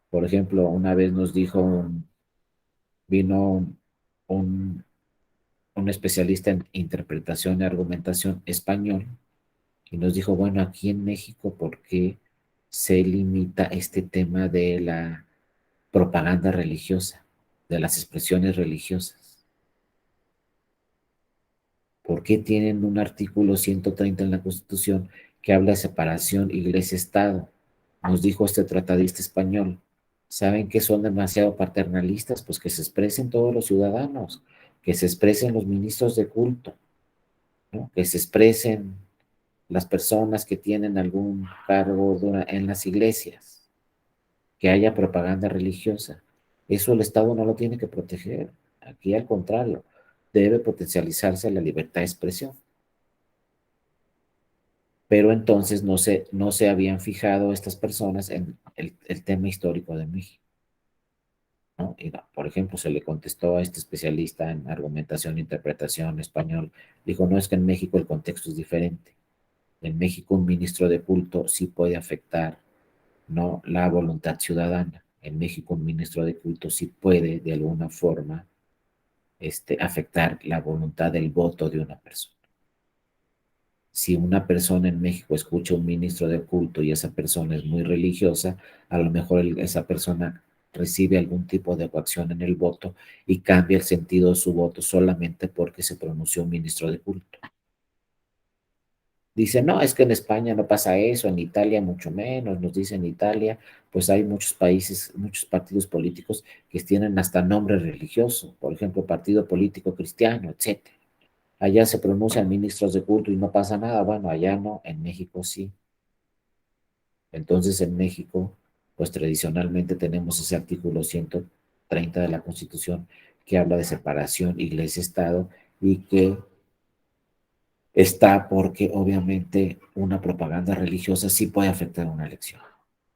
Por ejemplo, una vez nos dijo, vino un, un especialista en interpretación y argumentación español y nos dijo, bueno, aquí en México, ¿por qué? se limita este tema de la propaganda religiosa, de las expresiones religiosas. ¿Por qué tienen un artículo 130 en la Constitución que habla de separación iglesia-estado? Nos dijo este tratadista español. ¿Saben que son demasiado paternalistas? Pues que se expresen todos los ciudadanos, que se expresen los ministros de culto, ¿no? Que se expresen las personas que tienen algún cargo en las iglesias, que haya propaganda religiosa. Eso el Estado no lo tiene que proteger. Aquí, al contrario, debe potencializarse la libertad de expresión. Pero entonces no se habían fijado estas personas en el tema histórico de México, ¿no? Y no, por ejemplo, se le contestó a este especialista en argumentación e interpretación español, dijo, no, es que en México el contexto es diferente. En México un ministro de culto sí puede afectar, ¿no?, la voluntad ciudadana. En México un ministro de culto sí puede de alguna forma afectar la voluntad del voto de una persona. Si una persona en México escucha a un ministro de culto y esa persona es muy religiosa, a lo mejor esa persona recibe algún tipo de coacción en el voto y cambia el sentido de su voto solamente porque se pronunció un ministro de culto. Dice, no, es que en España no pasa eso, en Italia mucho menos, nos dice en Italia, pues hay muchos países, muchos partidos políticos que tienen hasta nombre religioso, por ejemplo, Partido Político Cristiano, etcétera. Allá se pronuncian ministros de culto y no pasa nada. Bueno, allá no, en México sí. Entonces, en México, pues tradicionalmente tenemos ese artículo 130 de la Constitución que habla de separación iglesia-estado y que está porque obviamente una propaganda religiosa sí puede afectar una elección,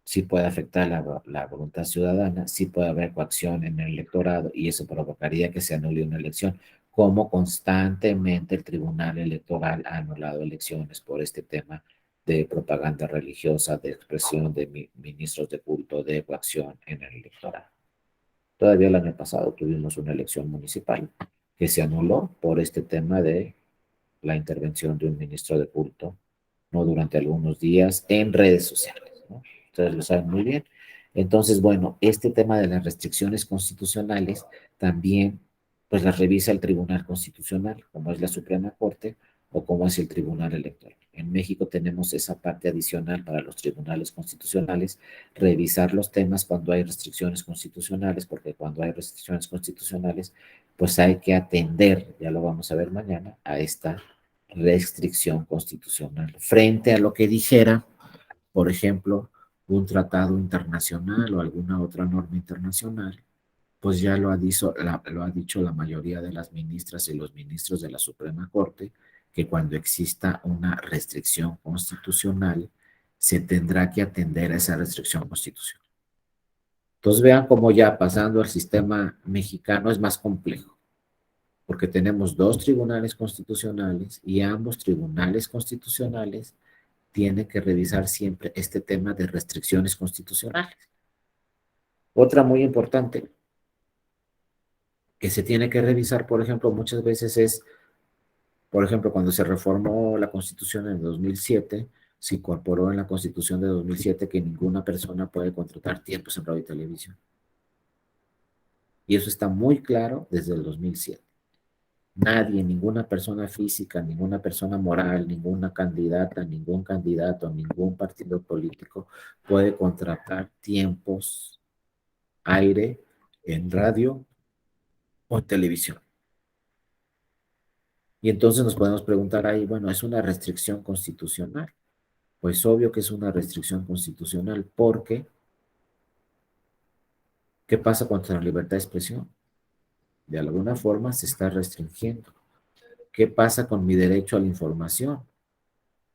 sí puede afectar la voluntad ciudadana, sí puede haber coacción en el electorado y eso provocaría que se anule una elección, como constantemente el Tribunal Electoral ha anulado elecciones por este tema de propaganda religiosa, de expresión de ministros de culto, de coacción en el electorado. Todavía el año pasado tuvimos una elección municipal que se anuló por este tema de la intervención de un ministro de culto, ¿no?, durante algunos días en redes sociales, ¿no? Ustedes lo saben muy bien. Entonces, bueno, este tema de las restricciones constitucionales también, pues las revisa el Tribunal Constitucional, como es la Suprema Corte o como es el Tribunal Electoral. En México tenemos esa parte adicional para los tribunales constitucionales, revisar los temas cuando hay restricciones constitucionales, porque cuando hay restricciones constitucionales, pues hay que atender, ya lo vamos a ver mañana, a esta restricción constitucional frente a lo que dijera, por ejemplo, un tratado internacional o alguna otra norma internacional, pues ya lo ha dicho la mayoría de las ministras y los ministros de la Suprema Corte, que cuando exista una restricción constitucional, se tendrá que atender a esa restricción constitucional. Entonces vean cómo ya pasando al sistema mexicano es más complejo, porque tenemos dos tribunales constitucionales y ambos tribunales constitucionales tienen que revisar siempre este tema de restricciones constitucionales. Otra muy importante que se tiene que revisar, por ejemplo, muchas veces es, por ejemplo, cuando se reformó la Constitución en 2007, se incorporó en la Constitución de 2007 que ninguna persona puede contratar tiempos en radio y televisión. Y eso está muy claro desde el 2007. Nadie, ninguna persona física, ninguna persona moral, ninguna candidata, ningún candidato, ningún partido político puede contratar tiempos, aire, en radio o en televisión. Y entonces nos podemos preguntar ahí, bueno, ¿es una restricción constitucional? Pues obvio que es una restricción constitucional porque, ¿qué pasa contra la libertad de expresión? De alguna forma se está restringiendo. ¿Qué pasa con mi derecho a la información?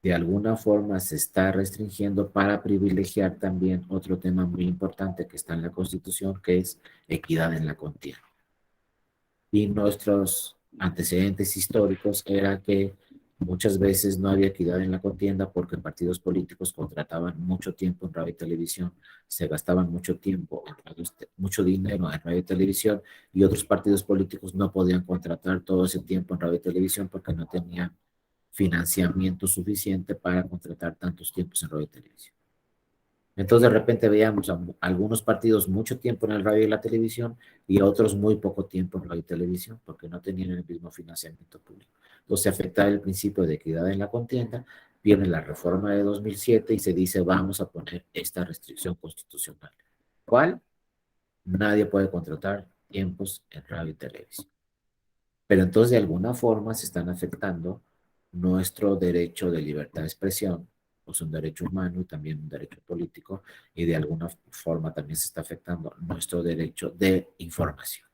De alguna forma se está restringiendo para privilegiar también otro tema muy importante que está en la Constitución, que es equidad en la contienda. Y nuestros antecedentes históricos era que muchas veces no había equidad en la contienda porque partidos políticos contrataban mucho tiempo en radio y televisión, se gastaban mucho tiempo, mucho dinero en radio y televisión, y otros partidos políticos no podían contratar todo ese tiempo en radio y televisión porque no tenían financiamiento suficiente para contratar tantos tiempos en radio y televisión. Entonces de repente veíamos a algunos partidos mucho tiempo en el radio y la televisión y a otros muy poco tiempo en radio y televisión porque no tenían el mismo financiamiento público. Entonces se afectaba el principio de equidad en la contienda, viene la reforma de 2007 y se dice vamos a poner esta restricción constitucional. ¿Cuál? Nadie puede contratar tiempos en radio y televisión. Pero entonces de alguna forma se están afectando nuestro derecho de libertad de expresión, pues un derecho humano y también un derecho político, y de alguna forma también se está afectando nuestro derecho de información.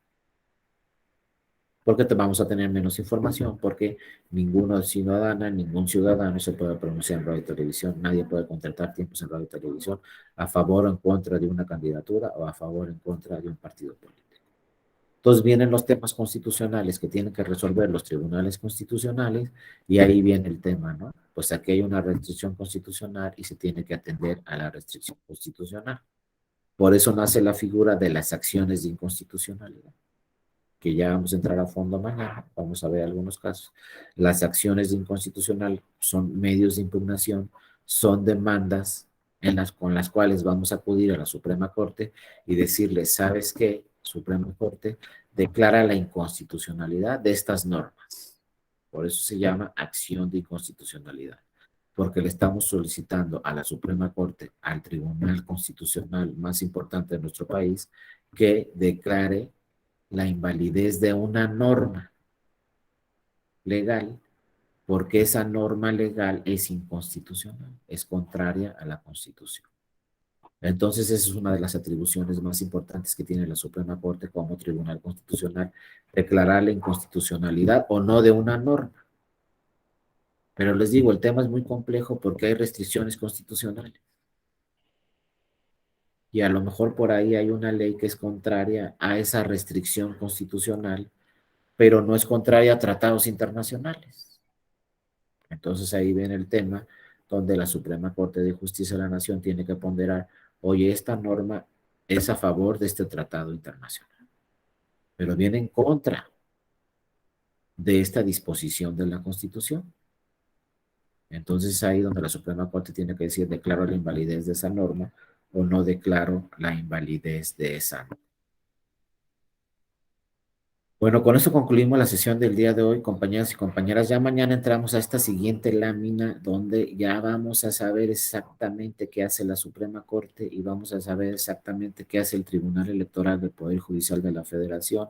Porque te vamos a tener menos información, porque ningún ciudadano se puede pronunciar en radio y televisión, nadie puede contratar tiempos en radio y televisión a favor o en contra de una candidatura o a favor o en contra de un partido político. Entonces vienen los temas constitucionales que tienen que resolver los tribunales constitucionales y ahí viene el tema, ¿no? Pues aquí hay una restricción constitucional y se tiene que atender a la restricción constitucional. Por eso nace la figura de las acciones de inconstitucionalidad, que ya vamos a entrar a fondo mañana, vamos a ver algunos casos. Las acciones de inconstitucional son medios de impugnación, son demandas con las cuales vamos a acudir a la Suprema Corte y decirle, ¿sabes qué? Suprema Corte declara la inconstitucionalidad de estas normas. Por eso se llama acción de inconstitucionalidad, porque le estamos solicitando a la Suprema Corte, al Tribunal Constitucional más importante de nuestro país, que declare la invalidez de una norma legal, porque esa norma legal es inconstitucional, es contraria a la Constitución. Entonces, esa es una de las atribuciones más importantes que tiene la Suprema Corte como Tribunal Constitucional, declarar la inconstitucionalidad o no de una norma. Pero les digo, el tema es muy complejo porque hay restricciones constitucionales. Y a lo mejor por ahí hay una ley que es contraria a esa restricción constitucional, pero no es contraria a tratados internacionales. Entonces ahí viene el tema donde la Suprema Corte de Justicia de la Nación tiene que ponderar, oye, esta norma es a favor de este tratado internacional, pero viene en contra de esta disposición de la Constitución. Entonces ahí donde la Suprema Corte tiene que decir, declaro la invalidez de esa norma o no declaro la invalidez de esa norma. Bueno, con eso concluimos la sesión del día de hoy, compañeras y compañeras. Ya mañana entramos a esta siguiente lámina donde ya vamos a saber exactamente qué hace la Suprema Corte y vamos a saber exactamente qué hace el Tribunal Electoral del Poder Judicial de la Federación.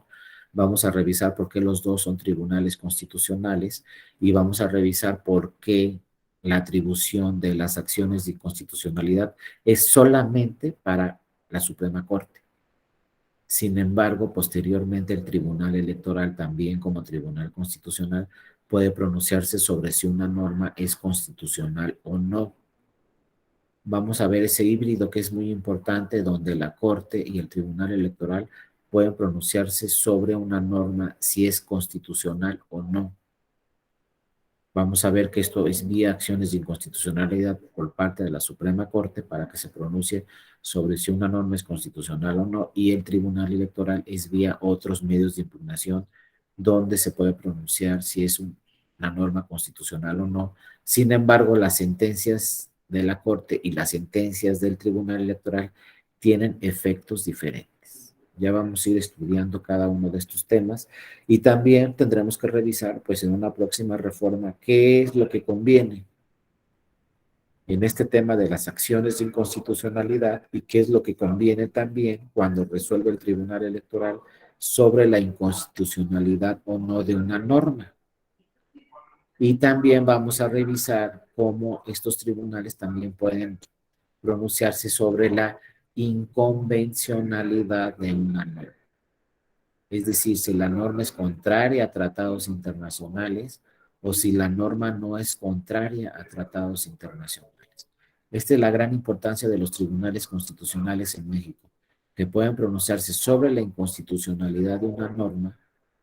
Vamos a revisar por qué los dos son tribunales constitucionales y vamos a revisar por qué la atribución de las acciones de inconstitucionalidad es solamente para la Suprema Corte. Sin embargo, posteriormente el Tribunal Electoral, también como Tribunal Constitucional, puede pronunciarse sobre si una norma es constitucional o no. Vamos a ver ese híbrido que es muy importante, donde la Corte y el Tribunal Electoral pueden pronunciarse sobre una norma si es constitucional o no. Vamos a ver que esto es vía acciones de inconstitucionalidad por parte de la Suprema Corte para que se pronuncie sobre si una norma es constitucional o no, y el Tribunal Electoral es vía otros medios de impugnación donde se puede pronunciar si es una norma constitucional o no. Sin embargo, las sentencias de la Corte y las sentencias del Tribunal Electoral tienen efectos diferentes. Ya vamos a ir estudiando cada uno de estos temas y también tendremos que revisar, pues en una próxima reforma, qué es lo que conviene en este tema de las acciones de inconstitucionalidad y qué es lo que conviene también cuando resuelve el Tribunal Electoral sobre la inconstitucionalidad o no de una norma. Y también vamos a revisar cómo estos tribunales también pueden pronunciarse sobre la inconvencionalidad de una norma. Es decir, si la norma es contraria a tratados internacionales o si la norma no es contraria a tratados internacionales. Esta es la gran importancia de los tribunales constitucionales en México, que pueden pronunciarse sobre la inconstitucionalidad de una norma,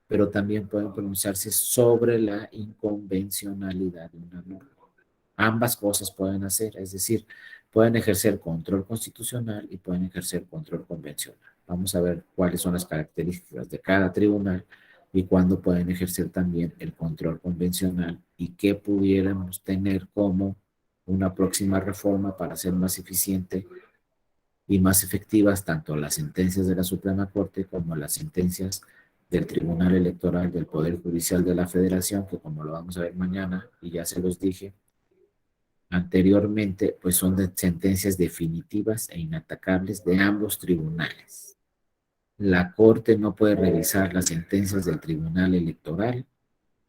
pero también pueden pronunciarse sobre la inconvencionalidad de una norma. Ambas cosas pueden hacer, es decir, pueden ejercer control constitucional y pueden ejercer control convencional. Vamos a ver cuáles son las características de cada tribunal y cuándo pueden ejercer también el control convencional y qué pudiéramos tener como una próxima reforma para ser más eficiente y más efectivas tanto las sentencias de la Suprema Corte como las sentencias del Tribunal Electoral del Poder Judicial de la Federación, que como lo vamos a ver mañana, y ya se los dije anteriormente, pues son de sentencias definitivas e inatacables de ambos tribunales. La Corte no puede revisar las sentencias del Tribunal Electoral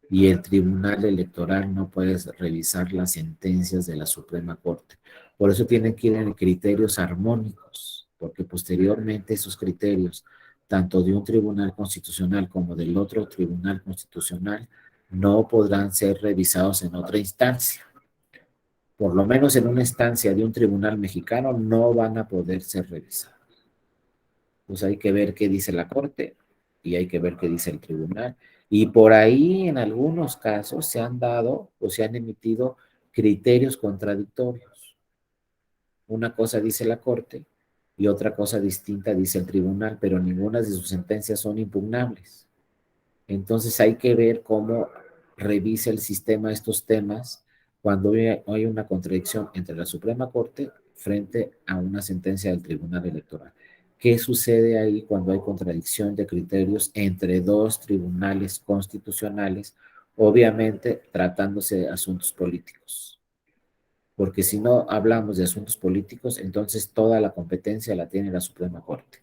y el Tribunal Electoral no puede revisar las sentencias de la Suprema Corte. Por eso tienen que ir en criterios armónicos, porque posteriormente esos criterios, tanto de un tribunal constitucional como del otro tribunal constitucional, no podrán ser revisados en otra instancia. Por lo menos en una instancia de un tribunal mexicano no van a poder ser revisados. Pues hay que ver qué dice la Corte y hay que ver qué dice el tribunal. Y por ahí en algunos casos se han dado o se han emitido criterios contradictorios. Una cosa dice la Corte y otra cosa distinta dice el tribunal, pero ninguna de sus sentencias son impugnables. Entonces hay que ver cómo revisa el sistema estos temas cuando hay una contradicción entre la Suprema Corte frente a una sentencia del Tribunal Electoral. ¿Qué sucede ahí cuando hay contradicción de criterios entre dos tribunales constitucionales, obviamente tratándose de asuntos políticos? Porque si no hablamos de asuntos políticos, entonces toda la competencia la tiene la Suprema Corte.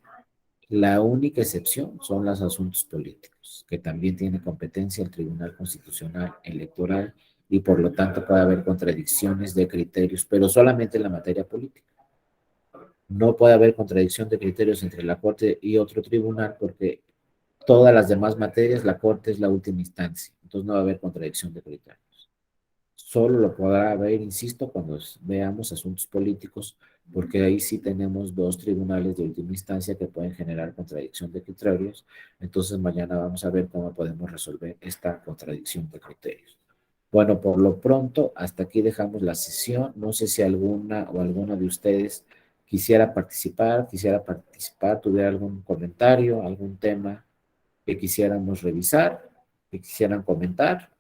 La única excepción son los asuntos políticos, que también tiene competencia el Tribunal Constitucional Electoral y por lo tanto puede haber contradicciones de criterios, pero solamente en la materia política. No puede haber contradicción de criterios entre la Corte y otro tribunal porque todas las demás materias la Corte es la última instancia, entonces no va a haber contradicción de criterios. Solo lo podrá haber, insisto, cuando veamos asuntos políticos, porque ahí sí tenemos dos tribunales de última instancia que pueden generar contradicción de criterios. Entonces mañana vamos a ver cómo podemos resolver esta contradicción de criterios. Bueno, por lo pronto, hasta aquí dejamos la sesión. No sé si alguna o alguno de ustedes quisiera participar, tuviera algún comentario, algún tema que quisiéramos revisar, que quisieran comentar.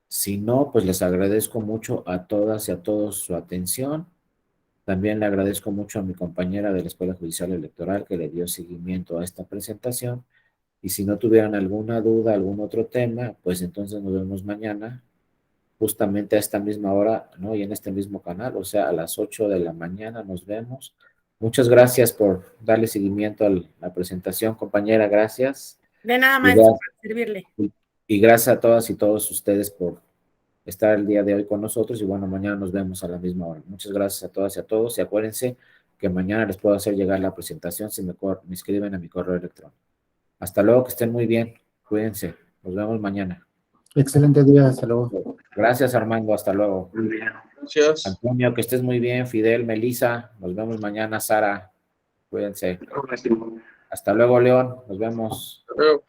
Si no, pues les agradezco mucho a todas y a todos su atención. También le agradezco mucho a mi compañera de la Escuela Judicial Electoral que le dio seguimiento a esta presentación. Y si no tuvieran alguna duda, algún otro tema, pues entonces nos vemos mañana, justamente a esta misma hora, ¿no? Y en este mismo canal, o sea, a las 8 de la mañana nos vemos. Muchas gracias por darle seguimiento a la presentación, compañera, gracias. De nada, Y maestro, gracias, para servirle. y gracias a todas y todos ustedes por estar el día de hoy con nosotros y bueno, mañana nos vemos a la misma hora. Muchas gracias a todas y a todos y acuérdense que mañana les puedo hacer llegar la presentación si me escriben a mi correo electrónico. Hasta luego, que estén muy bien. Cuídense. Nos vemos mañana. Excelente día, hasta luego. Gracias, Armando. Hasta luego. Gracias. Antonio, que estés muy bien. Fidel, Melissa. Nos vemos mañana. Sara, cuídense. Hasta luego, León. Nos vemos. Hasta luego.